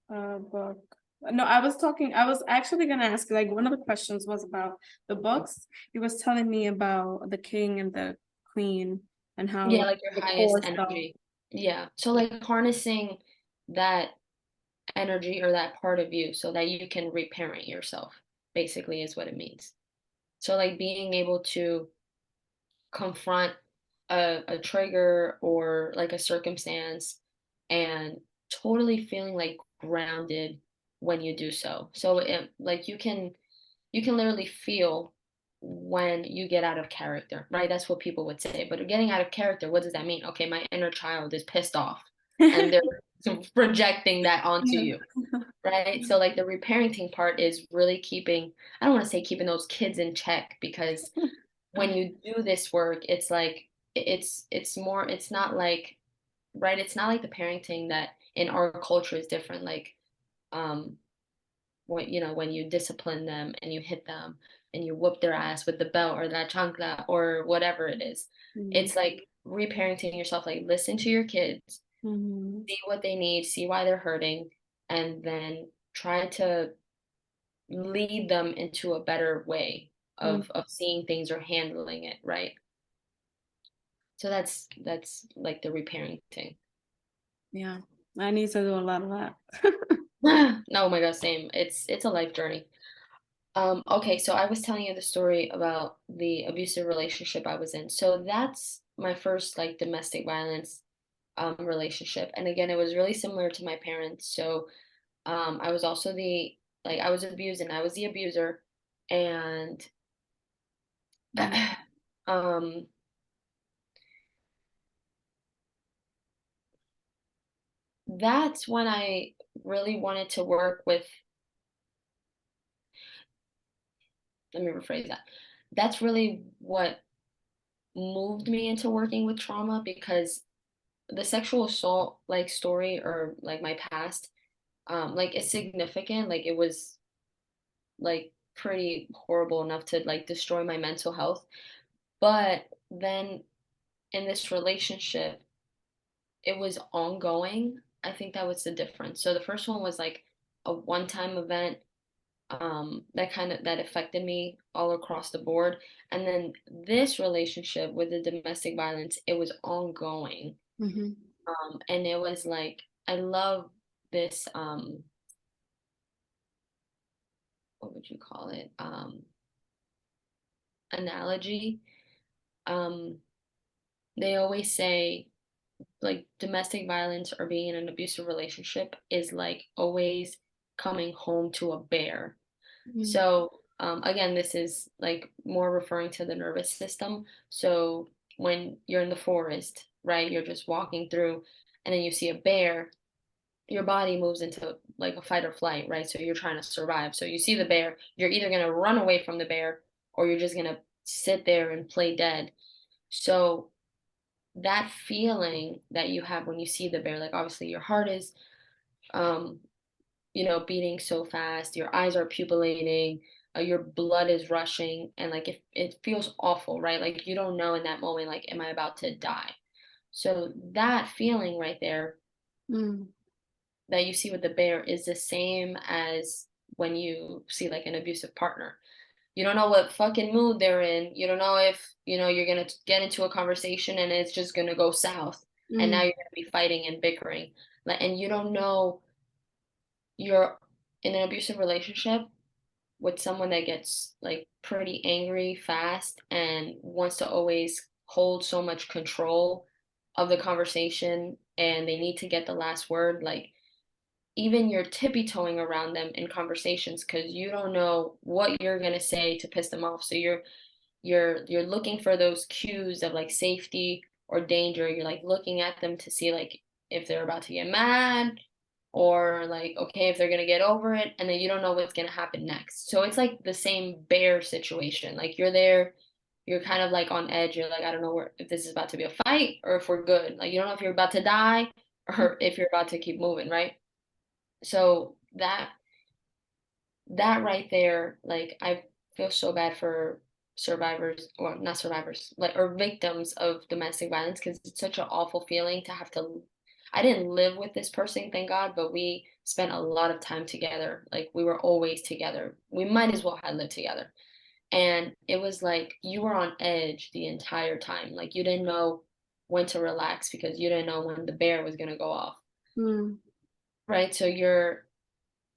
book. No, I was actually gonna ask, like one of the questions was about the books. He was telling me about the king and the queen and how Yeah, like like your the highest core stuff. energy. Yeah. So like harnessing that energy or that part of you so that you can reparent yourself, basically is what it means. So like being able to confront a trigger or like a circumstance and totally feeling like grounded when you do so. So like you can literally feel when you get out of character, right? That's what people would say. But getting out of character, what does that mean? Okay, my inner child is pissed off and they're projecting that onto Yeah. you, right? So like the reparenting part is really keeping, I don't want to say keeping those kids in check because when you do this work, it's like it's more it's not like right, it's not like the parenting that in our culture is different. Like um when you know when you discipline them and you hit them and you whoop their ass with the belt or that chancla or whatever it is, Mhm. it's like reparenting yourself. Like listen to your kids, Mhm. see what they need, see why they're hurting, and then try to lead them into a better way Mm, of seeing things or handling it, right? So that's like the reparenting. yeah. I need to do a lot of that. No, oh my God, same. It's a life journey. Okay, so I was telling you the story about the abusive relationship I was in. So that's my first like domestic violence relationship. And again, it was really similar to my parents. So I was also the like I was abused and I was the abuser. And Mm, um that's when I really wanted to work with, let me rephrase that. That's really what moved me into working with trauma because the sexual assault like story or like my past like is significant, like it was like pretty horrible enough to like destroy my mental health. But then in this relationship it was ongoing. I think that was the difference. So the first one was like a one-time event that kind of that affected me all across the board, and then this relationship with the domestic violence, it was ongoing. mhm, And it was like I love this what would you call it, analogy. um they always say like domestic violence or being in an abusive relationship is like always coming home to a bear. mm, So again, this is like more referring to the nervous system. So when you're in the forest, right, you're just walking through and then you see a bear, your body moves into like a fight or flight, right? So you're trying to survive. So you see the bear, you're either going to run away from the bear or you're just going to sit there and play dead. So that feeling that you have when you see the bear, like obviously your heart is, um, beating so fast, your eyes are pupillating, your blood is rushing, and like it feels awful, right? Like you don't know in that moment, like, am I about to die? So that feeling right there mm, that you see with the bear is the same as when you see like an abusive partner. You don't know what fucking mood they're in. You don't know if, you're going to get into a conversation and it's just going to go south. And now mm, you're going to be fighting and bickering. Like, and you don't know you're in an abusive relationship with someone that gets like pretty angry fast and wants to always hold so much control of the conversation and they need to get the last word. Like, even you're tippy-toeing around them in conversations because you don't know what you're going to say to piss them off. So you're looking for those cues of like safety or danger. You're like looking at them to see like if they're about to get mad or like okay if they're going to get over it, and then you don't know what's going to happen next. So it's like the same bear situation. Like you're there, you're kind of like on edge. You're like, I don't know where, if this is about to be a fight or if we're good. Like you don't know if you're about to die or if you're about to keep moving, right? So that right there, like I feel so bad for survivors, or not survivors, like or victims of domestic violence because it's such an awful feeling to have to. I didn't live with this person, thank God, but we spent a lot of time together. Like we were always together. We might as well have lived together. And it was like you were on edge the entire time. Like you didn't know when to relax because you didn't know when the bear was gonna go off. mm, Right. So you're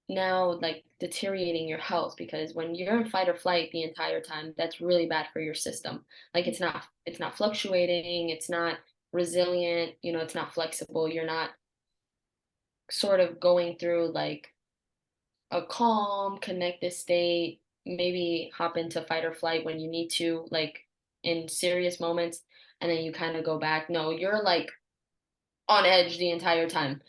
now like deteriorating your health because when you're in fight or flight the entire time, that's really bad for your system. Like it's not fluctuating, it's not resilient, it's not flexible. You're not sort of going through like a calm, connected state, maybe hop into fight or flight when you need to, like in serious moments, and then you kind of go back. No, you're like on edge the entire time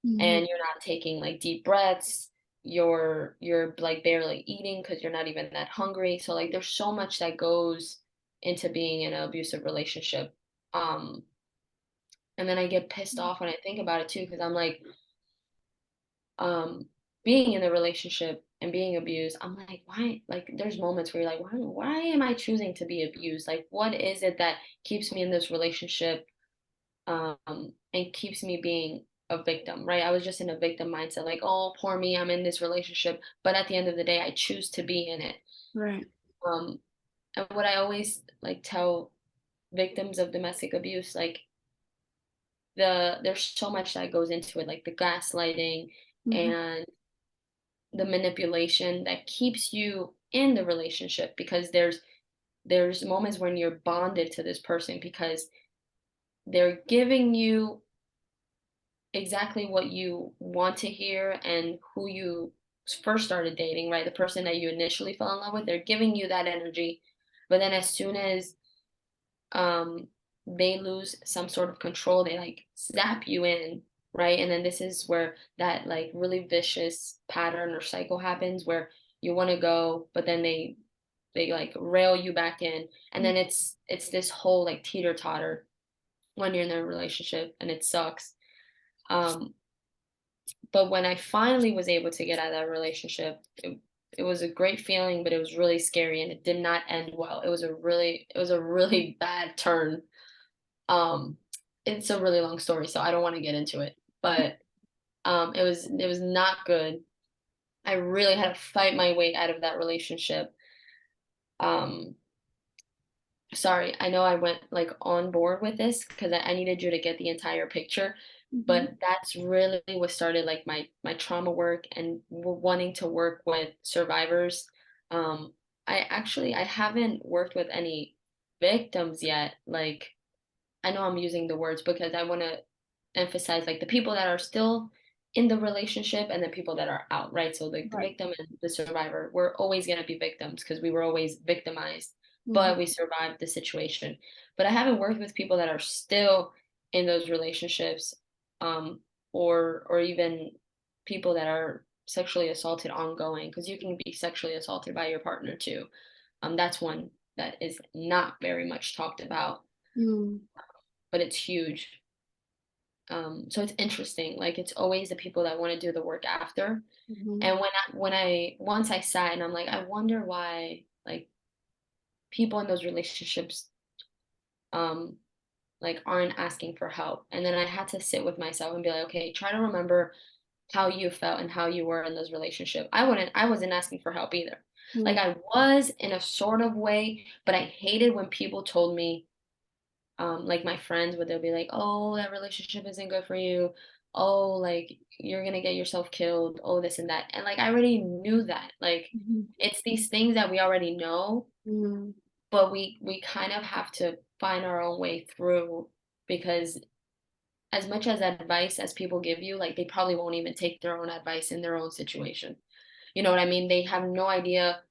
mhm, and you're not taking like deep breaths. You're like barely eating because you're not even that hungry. So like there's so much that goes into being in an abusive relationship. um and then I get pissed off when I think about it too because I'm like, um being in the relationship and being abused, I'm like, why? Like there's moments where you're like, why am I choosing to be abused? Like what is it that keeps me in this relationship, and keeps me being a victim, right? I was just in a victim mindset, like, oh, poor me, I'm in this relationship. But at the end of the day, I choose to be in it. Right. Um, and what I always like tell victims of domestic abuse, like there's so much that goes into it, like the gaslighting Mm-hmm. and the manipulation that keeps you in the relationship, because there's moments when you're bonded to this person because they're giving you exactly what you want to hear and who you first started dating, right? The person that you initially fell in love with, they're giving you that energy. But then as soon as um they lose some sort of control, they like zap you in, right? And then this is where that like really vicious pattern or cycle happens where you want to go, but then they like rail you back in. And then it's this whole like teeter totter when you're in a relationship, and it sucks. um but when I finally was able to get out of that relationship, it was a great feeling, but it was really scary and it did not end well. It was a really bad turn. um it's a really long story, so I don't want to get into it, but it was not good. I really had to fight my way out of that relationship. um Sorry, I know I went like on board with this because I needed you to get the entire picture, Mm-hmm. but that's really what started like my trauma work and wanting to work with survivors. Um, I haven't worked with any victims yet. Like, I know I'm using the words because I want to emphasize like the people that are still in the relationship and the people that are out, right? So like the Right. victim and the survivor, we're always going to be victims because we were always victimized, Mm-hmm. but we survived the situation. But I haven't worked with people that are still in those relationships, um, or even people that are sexually assaulted ongoing, because you can be sexually assaulted by your partner too. That's one that is not very much talked about, but it's huge. So it's interesting. Like it's always the people that want to do the work after. Mm-hmm. And when I once I sat and I'm like, I wonder why like people in those relationships um like aren't asking for help. And then I had to sit with myself and be like, okay, try to remember how you felt and how you were in those relationships. I wasn't asking for help either. Like Mm-hmm. I was in a sort of way, but I hated when people told me, like my friends would, they'll be like, oh, that relationship isn't good for you, oh, like you're gonna get yourself killed, oh, this and that. And like I already knew that, like it's these things that we already know, Mm-hmm. but we kind of have to find our own way through, because as much as advice as people give you, like they probably won't even take their own advice in their own situation. You know what I mean? They have no idea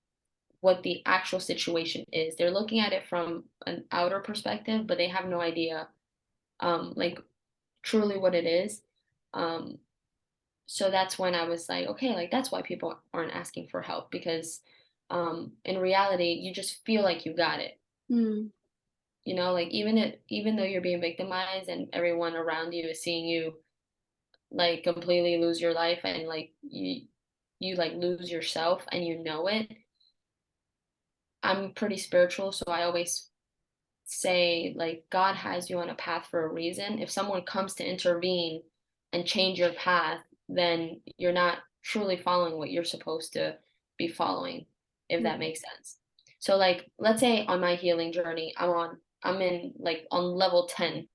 what the actual situation is. They're looking at it from an outer perspective, but they have no idea like truly what it is. Um, so that's when I was like, okay, like that's why people aren't asking for help, because in reality, you just feel like you got it. Mm-hmm. You know, like even though you're being victimized and everyone around you is seeing you like completely lose your life, and like you like lose yourself and you know it. I'm pretty spiritual, so I always say like God has you on a path for a reason. If someone comes to intervene and change your path, then you're not truly following what you're supposed to be following, if that makes sense. So like let's say on my healing journey, I'm in like on level 10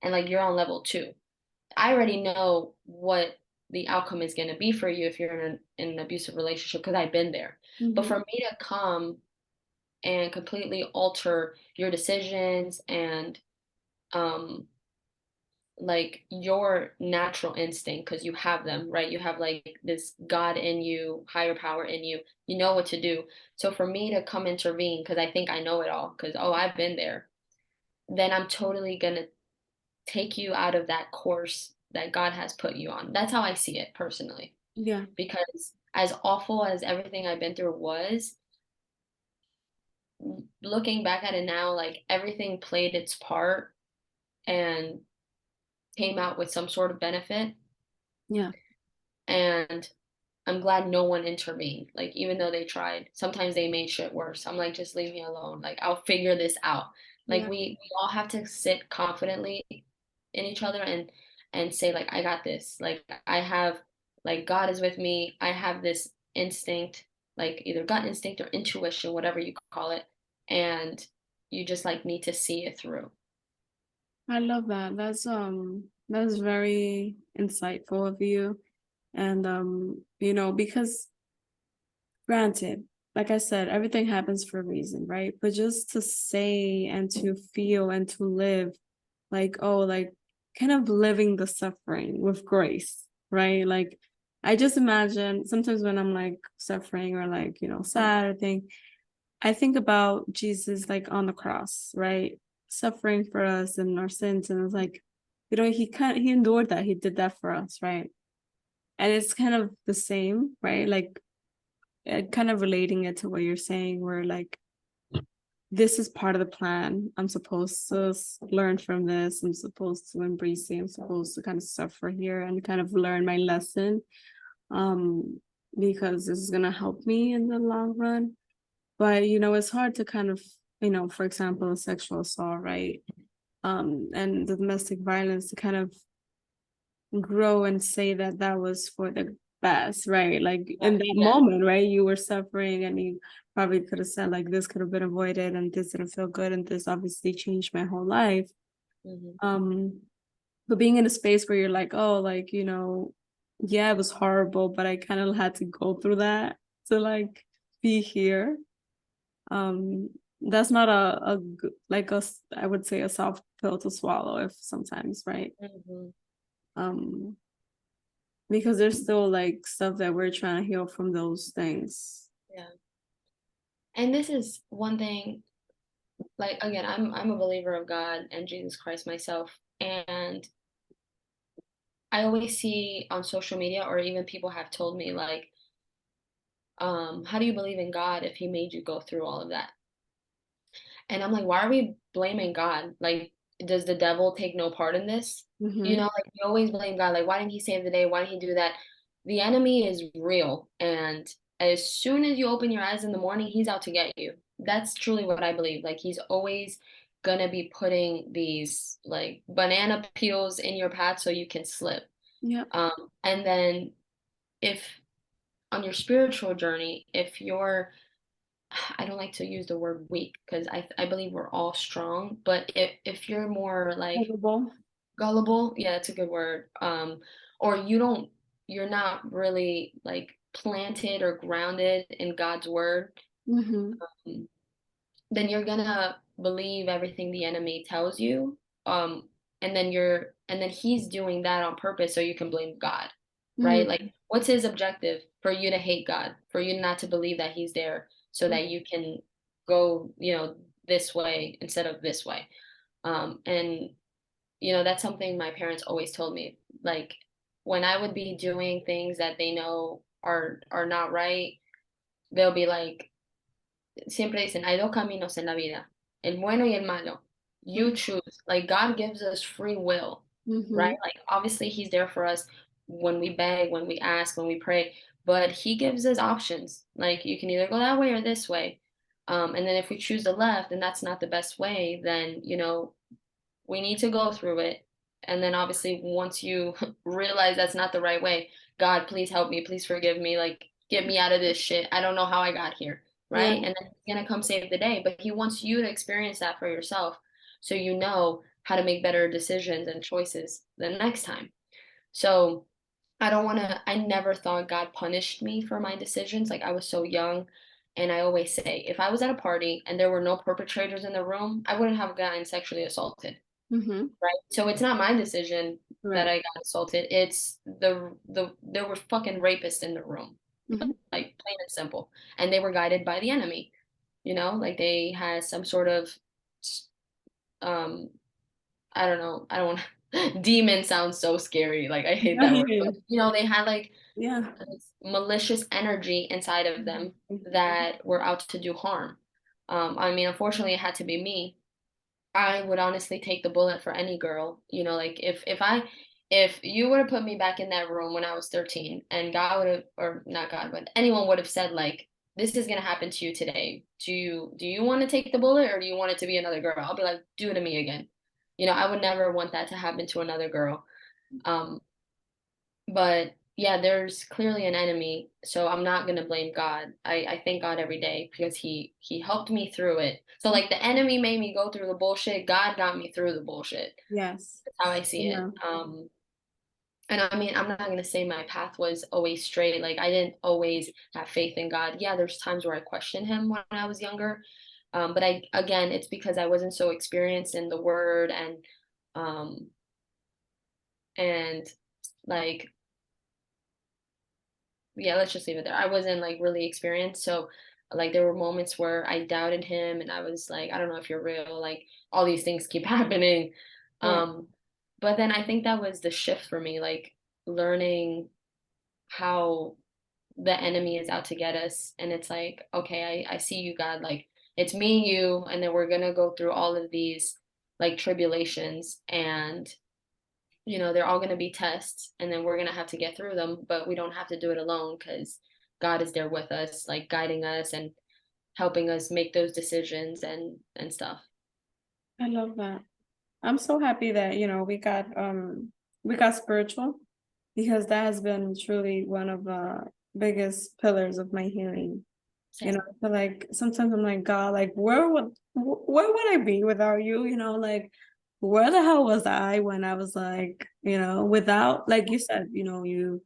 and like you're on level 2. I already know what the outcome is going to be for you if you're in an abusive relationship because I've been there. But Mm-hmm. for me to come and completely alter your decisions and um like your natural instinct, because you have them, right? You have like this God in you, higher power in you, you know what to do. So for me to come intervene because I think I know it all, because oh, I've been there, then I'm totally gonna take you out of that course that God has put you on. That's how I see it personally, Yeah. because as awful as everything I've been through was, looking back at it now, like everything played its part and came out with some sort of benefit. Yeah. And I'm glad no one intervened. Like, even though they tried, sometimes they made shit worse. I'm like, just leave me alone. Like, I'll figure this out. Like, Yeah. we all have to sit confidently in each other and say like, I got this. Like I have, like God is with me. I have this instinct, like either gut instinct or intuition, whatever you call it, and you just like need to see it through. I love that. That's very insightful of you. And because granted, like I said, everything happens for a reason, right? But just to say and to feel and to live like, oh, like kind of living the suffering with grace, right? Like I just imagine sometimes when I'm like suffering or like, sad or thing, I think about Jesus like on the cross, right? Suffering for us and our sins. And it's like, he endured that. He did that for us, right? And it's kind of the same, right? Like kind of relating it to what you're saying, where like this is part of the plan. I'm supposed to learn from this. I'm supposed to embrace it. I'm supposed to kind of suffer here and kind of learn my lesson. Because this is gonna help me in the long run. But it's hard to kind of, for example, sexual assault, right? And the domestic violence to kind of grow and say that that was for the best, right? Like in that Yeah. moment, right? You were suffering and you probably could have said like this could have been avoided and this didn't feel good and this obviously changed my whole life. Mhm. But being in a space where you're like, oh, like, yeah, it was horrible, but I kind of had to go through that to like be here. Um, that's not like I would say a soft pill to swallow if sometimes, right? Mhm. Um, because there's still like stuff that we're trying to heal from those things. Yeah. And this is one thing, like again, I'm a believer of God and Jesus Christ myself. And I always see on social media, or even people have told me like, how do you believe in God if he made you go through all of that? And I'm like, why are we blaming God? Like, does the devil take no part in this? Mm-hmm. Like we always blame God. Like, why didn't he save the day? Why didn't he do that? The enemy is real. And as soon as you open your eyes in the morning, he's out to get you. That's truly what I believe. Like, he's always gonna be putting these like banana peels in your path so you can slip. Yeah. And then if on your spiritual journey, if you're I don't like to use the word weak because I believe we're all strong, but if you're more like Horrible. gullible, yeah, it's a good word. Or you're not really like planted or grounded in God's word, Mm-hmm. um, then you're gonna believe everything the enemy tells you. And then he's doing that on purpose so you can blame God, right? Mm-hmm. Like, what's his objective? For you to hate God, for you not to believe that he's there, so that you can go, this way instead of this way. And that's something my parents always told me. Like, when I would be doing things that they know are not right, they'll be like, siempre dicen, hay dos caminos en la vida, el bueno y el malo. You choose. Like God gives us free will, Mm-hmm. right? Like obviously He's there for us when we beg, when we ask, when we pray, but He gives us options. Like you can either go that way or this way. And then if we choose the left and that's not the best way, then we need to go through it. And then obviously once you realize that's not the right way, God, please help me, please forgive me, like get me out of this shit. I don't know how I got here, Yeah. right? And then he's gonna come save the day. But he wants you to experience that for yourself so you know how to make better decisions and choices the next time. So I never thought God punished me for my decisions. Like I was so young. And I always say, if I was at a party and there were no perpetrators in the room, I wouldn't have gotten sexually assaulted. Mm-hmm. Right? So it's not my decision that Right. I got assaulted. It's there were fucking rapists in the room, Mm-hmm. like plain and simple. And they were guided by the enemy. Like they had some sort of um I don't know, I don't want demon sounds so scary. Like I hate I that hear word. But you. they had like Yeah. this malicious energy inside of them Mhm. that were out to do harm. I mean, unfortunately it had to be me. I would honestly take the bullet for any girl. Like if you would have put me back in that room when I was 13 and God would have, or not God, but anyone would have said like, this is gonna happen to you today. Do you want to take the bullet or do you want it to be another girl? I'll be like, do it to me again. I would never want that to happen to another girl. Um, but yeah, there's clearly an enemy, so I'm not gonna blame God. I thank God every day because he helped me through it. So like the enemy made me go through the bullshit, God got me through the bullshit. Yes. That's how I see it. Yeah. And I mean, I'm not gonna say my path was always straight. Like I didn't always have faith in God. Yeah, there's times where I questioned him when I was younger. But I again, it's because I wasn't so experienced in the word um and like yeah, let's just leave it there. I wasn't like really experienced. So like there were moments where I doubted him and I was like, I don't know if you're real, like all these things keep happening. Right. Um, but then I think that was the shift for me, like learning how the enemy is out to get us. And it's like, okay, I see you, God, like it's me and you, and then we're gonna go through all of these like tribulations and they're all going to be tests and then we're going to have to get through them, but we don't have to do it alone because God is there with us, like guiding us and helping us make those decisions and stuff. I love that. I'm so happy that, we got spiritual because that has been truly one of the biggest pillars of my healing. Same. I feel like sometimes I'm like, God, like where would I be without you? Like where the hell was I when I was like, without, like you said, you're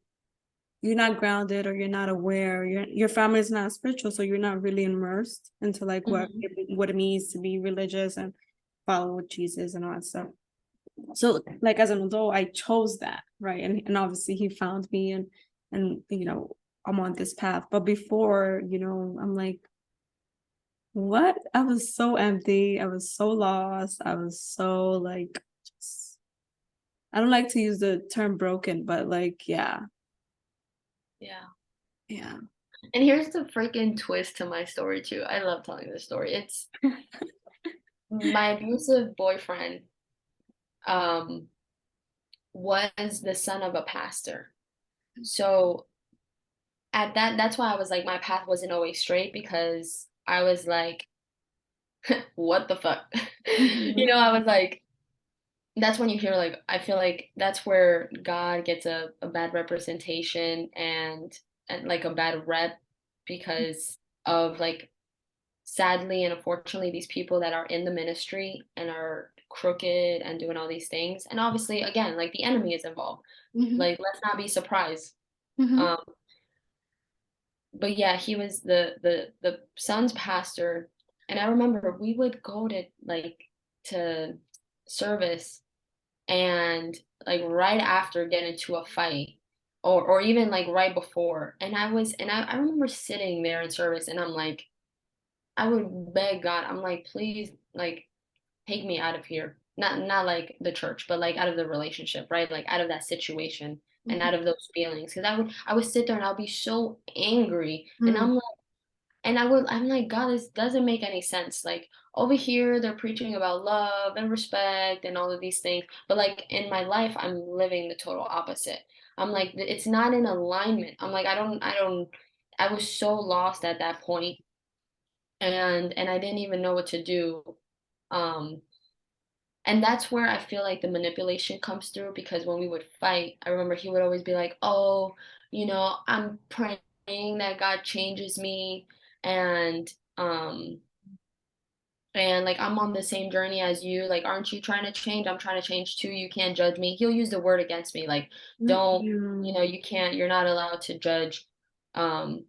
not grounded or you're not aware, your family's not spiritual, so you're not really immersed into like Hmm. what it means to be religious and follow Jesus and all that stuff. So like as an adult, I chose that, right? And obviously he found me and I'm on this path. But before, I'm like, what? I was so empty. I was so lost. I was so like just, I don't like to use the term broken, but like, yeah, Yeah. yeah. And here's the freaking twist to my story too. I love telling this story. It's my abusive boyfriend um was the son of a pastor. So at that's why I was like my path wasn't always straight because I was like, what the fuck? Mhm. I was like, that's when you hear like I feel like that's where God gets a bad representation and like a bad rep because of like sadly and unfortunately these people that are in the ministry and are crooked and doing all these things. And obviously again, like the enemy is involved. Mhm. Like let's not be surprised. Mhm. Um but yeah, he was the son's pastor, and I remember we would go to service and like right after get into a fight or even like right before, and I remember sitting there in service and I'm like I would beg God, I'm like please like take me out of here, not like the church but like out of the relationship, right, like out of that situation and Mhm. out of those feelings because I would sit there and I'll be so angry and Mhm. I'm like, God, this doesn't make any sense. Like over here, they're preaching about love and respect and all of these things. But like in my life, I'm living the total opposite. I'm like, it's not in alignment. I'm like, I was so lost at that point and I didn't even know what to do. Um, and that's where I feel like the manipulation comes through because when we would fight, I remember he would always be like, "Oh, I'm praying that God changes me and um and like I'm on the same journey as you. Like, aren't you trying to change? I'm trying to change too. You can't judge me." He'll use the word against me like, "Don't, Mhm. you can't, you're not allowed to judge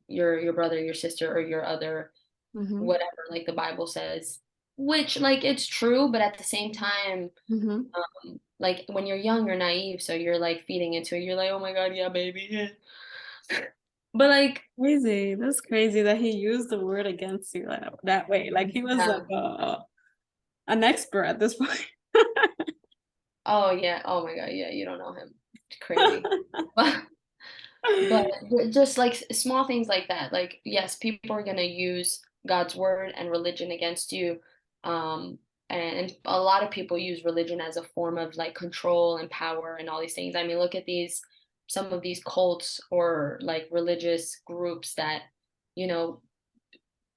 your brother, your sister or your other Mhm. whatever like the Bible says." Which like it's true, but at the same time Mhm. like when you're young, you're naive, so you're like feeding into it. You're like, oh my God, yeah, baby. Yeah. But like, Crazy. That's crazy that he used the word against you that way. Like he was yeah. like an expert at this point. Oh yeah. Oh my God, yeah. You don't know him. It's crazy. But but just like small things like that. Like yes, people are gonna use God's word and religion against you. Um, and a lot of people use religion as a form of like control and power and all these things. I mean, look at some of these cults or like religious groups that, you know,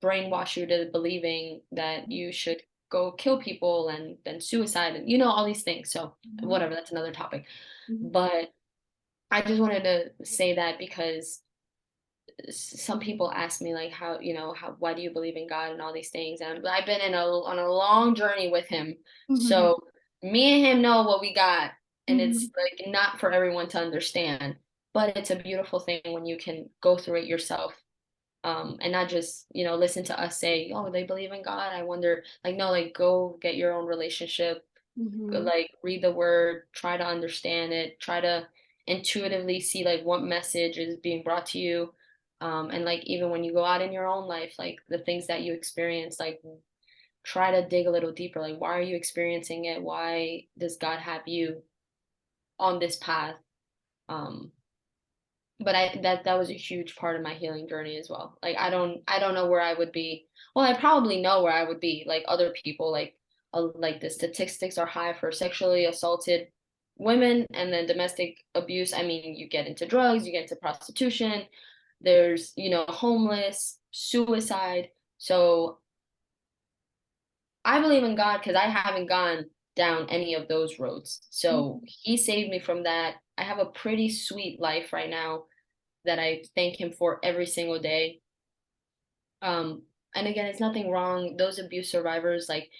brainwash you to believing that you should go kill people and then suicide and all these things. So whatever, that's another topic. Mhm. But I just wanted to say that because some people ask me like how why do you believe in God and all these things, and I've been on a long journey with him. Mhm. So me and him know what we got, and it's Mhm. like not for everyone to understand, but it's a beautiful thing when you can go through it yourself, and not just listen to us say, oh, they believe in God, I wonder. Like, no, like, go get your own relationship, Mhm. like, read the word, try to understand it, try to intuitively see like what message is being brought to you. And like, even when you go out in your own life, like the things that you experience, like, try to dig a little deeper. Like, why are you experiencing it? Why does God have you on this path? Um, but that was a huge part of my healing journey as well. Like, I don't know where I would be. Well, I probably know where I would be, like other people. Like the statistics are high for sexually assaulted women, and then domestic abuse. I mean, you get into drugs, you get into prostitution, there's homeless, suicide. So I believe in God because I haven't gone down any of those roads. So Mhm. he saved me from that. I have a pretty sweet life right now that I thank him for every single day. Um, and again, it's nothing wrong. Those abuse survivors, like,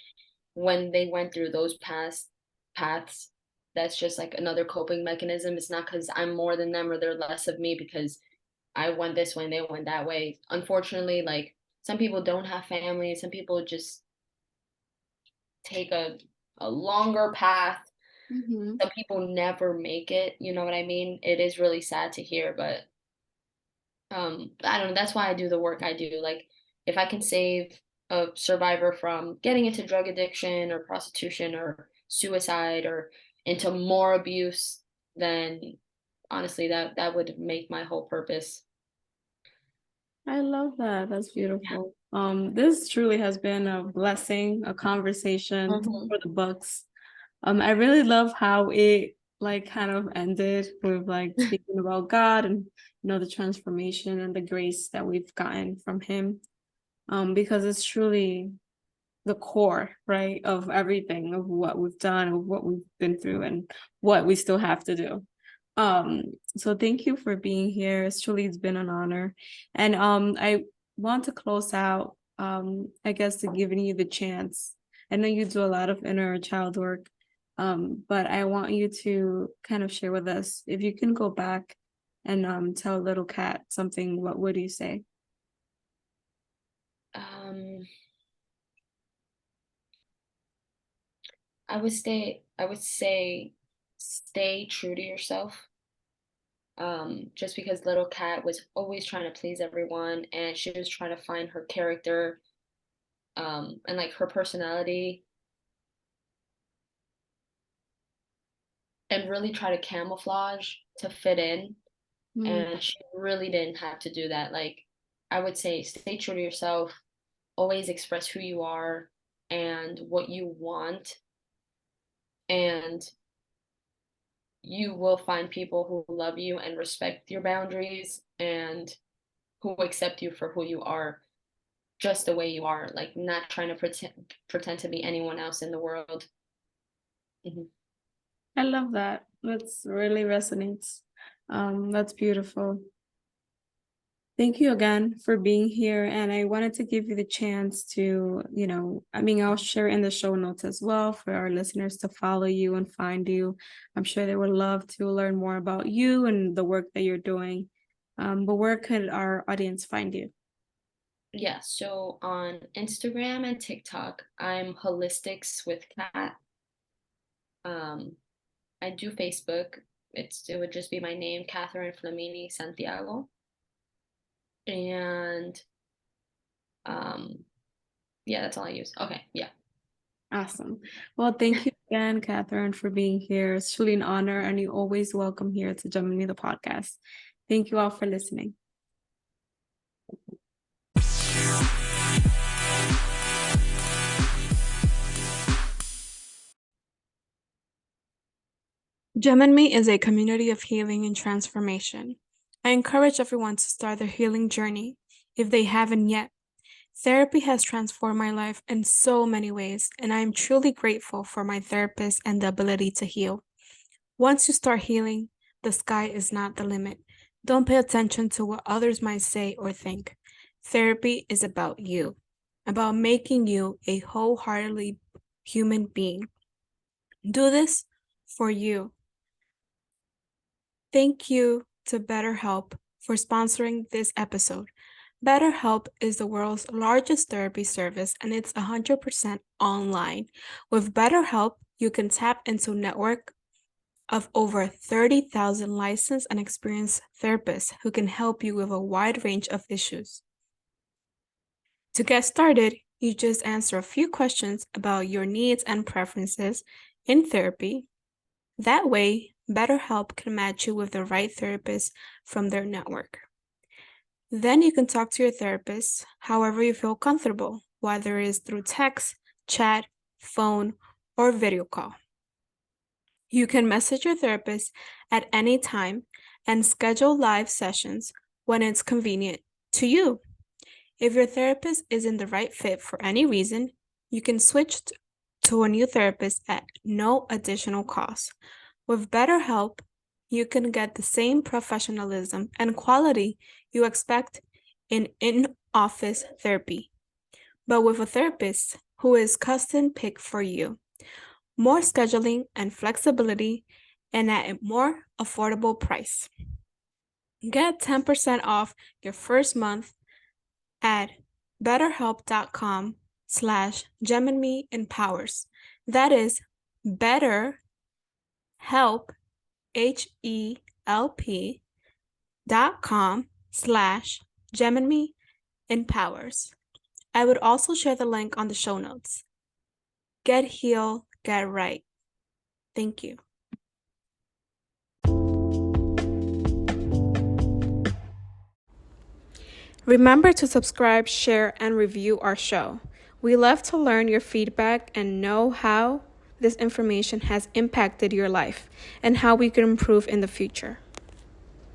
when they went through those past paths, that's just like another coping mechanism. It's not because I'm more than them or they're less of me because I went this way and they went that way. Unfortunately, like, some people don't have families, some people just take a longer path. Mhm. Some people never make it, you know what I mean? It is really sad to hear, but I don't know, that's why I do the work I do. Like, if I can save a survivor from getting into drug addiction or prostitution or suicide or into more abuse, then honestly that would make my whole purpose. I love that. That's Yeah. beautiful. This truly has been a blessing, a conversation Mhm. for the books. I really love how it like kind of ended with like speaking about God and the transformation and the grace that we've gotten from him. Because it's truly the core, right, of everything, of what we've done, of what we've been through, and what we still have to do. Um, so thank you for being here. It's been an honor. And I want to close out, I guess, to giving you the chance. I know you do a lot of inner child work, but I want you to kind of share with us if you can go back and tell little cat something, what would you say? Um, I would say stay true to yourself. Just because little cat was always trying to please everyone and she was trying to find her character, and like her personality, and really try to camouflage to fit in, Mm. and she really didn't have to do that. Like, I would say stay true to yourself, always express who you are and what you want, and you will find people who love you and respect your boundaries and who accept you for who you are, just the way you are, like, not trying to pretend to be anyone else in the world. Mhm. I love that. That's really resonates. That's beautiful. Thank you again for being here. And I wanted to give you the chance to, I mean, I'll share in the show notes as well for our listeners to follow you and find you. I'm sure they would love to learn more about you and the work that you're doing. But where could our audience find you? Yeah, so on Instagram and TikTok, I'm holistics with cat. um I do Facebook. It would just be my name, Catherine Flamini-Santiago. And yeah, that's all I use. Okay, yeah. Awesome. Well, thank you again, Catherine, for being here. It's truly an honor, and you're always welcome here to Gemini the podcast. Thank you all for listening. Gem and Me is a community of healing and transformation. I encourage everyone to start their healing journey if they haven't yet. Therapy has transformed my life in so many ways, and I am truly grateful for my therapist and the ability to heal. Once you start healing, the sky is not the limit. Don't pay attention to what others might say or think. Therapy is about you, about making you a wholeheartedly human being. Do this for you. Thank you to BetterHelp for sponsoring this episode. BetterHelp is the world's largest therapy service, and it's 100% online. With BetterHelp, you can tap into a network of over 30,000 licensed and experienced therapists who can help you with a wide range of issues. To get started, you just answer a few questions about your needs and preferences in therapy. That way, BetterHelp can match you with the right therapist from their network. Then you can talk to your therapist however you feel comfortable, whether it is through text, chat, phone, or video call. You can message your therapist at any time and schedule live sessions when it's convenient to you. If your therapist isn't the right fit for any reason, you can switch to a new therapist at no additional cost. With BetterHelp, you can get the same professionalism and quality you expect in in-office therapy, but with a therapist who is custom-picked for you. More scheduling and flexibility, and at a more affordable price. Get 10% off your first month at betterhelp.com/GeminiMeEmpowers. That is BetterHelp, HELP.com/GeminiMeEmpowers. I would also share the link on the show notes. Get healed, get right. Thank you. Remember to subscribe, share, and review our show. We love to learn your feedback and know how this information has impacted your life and how we can improve in the future.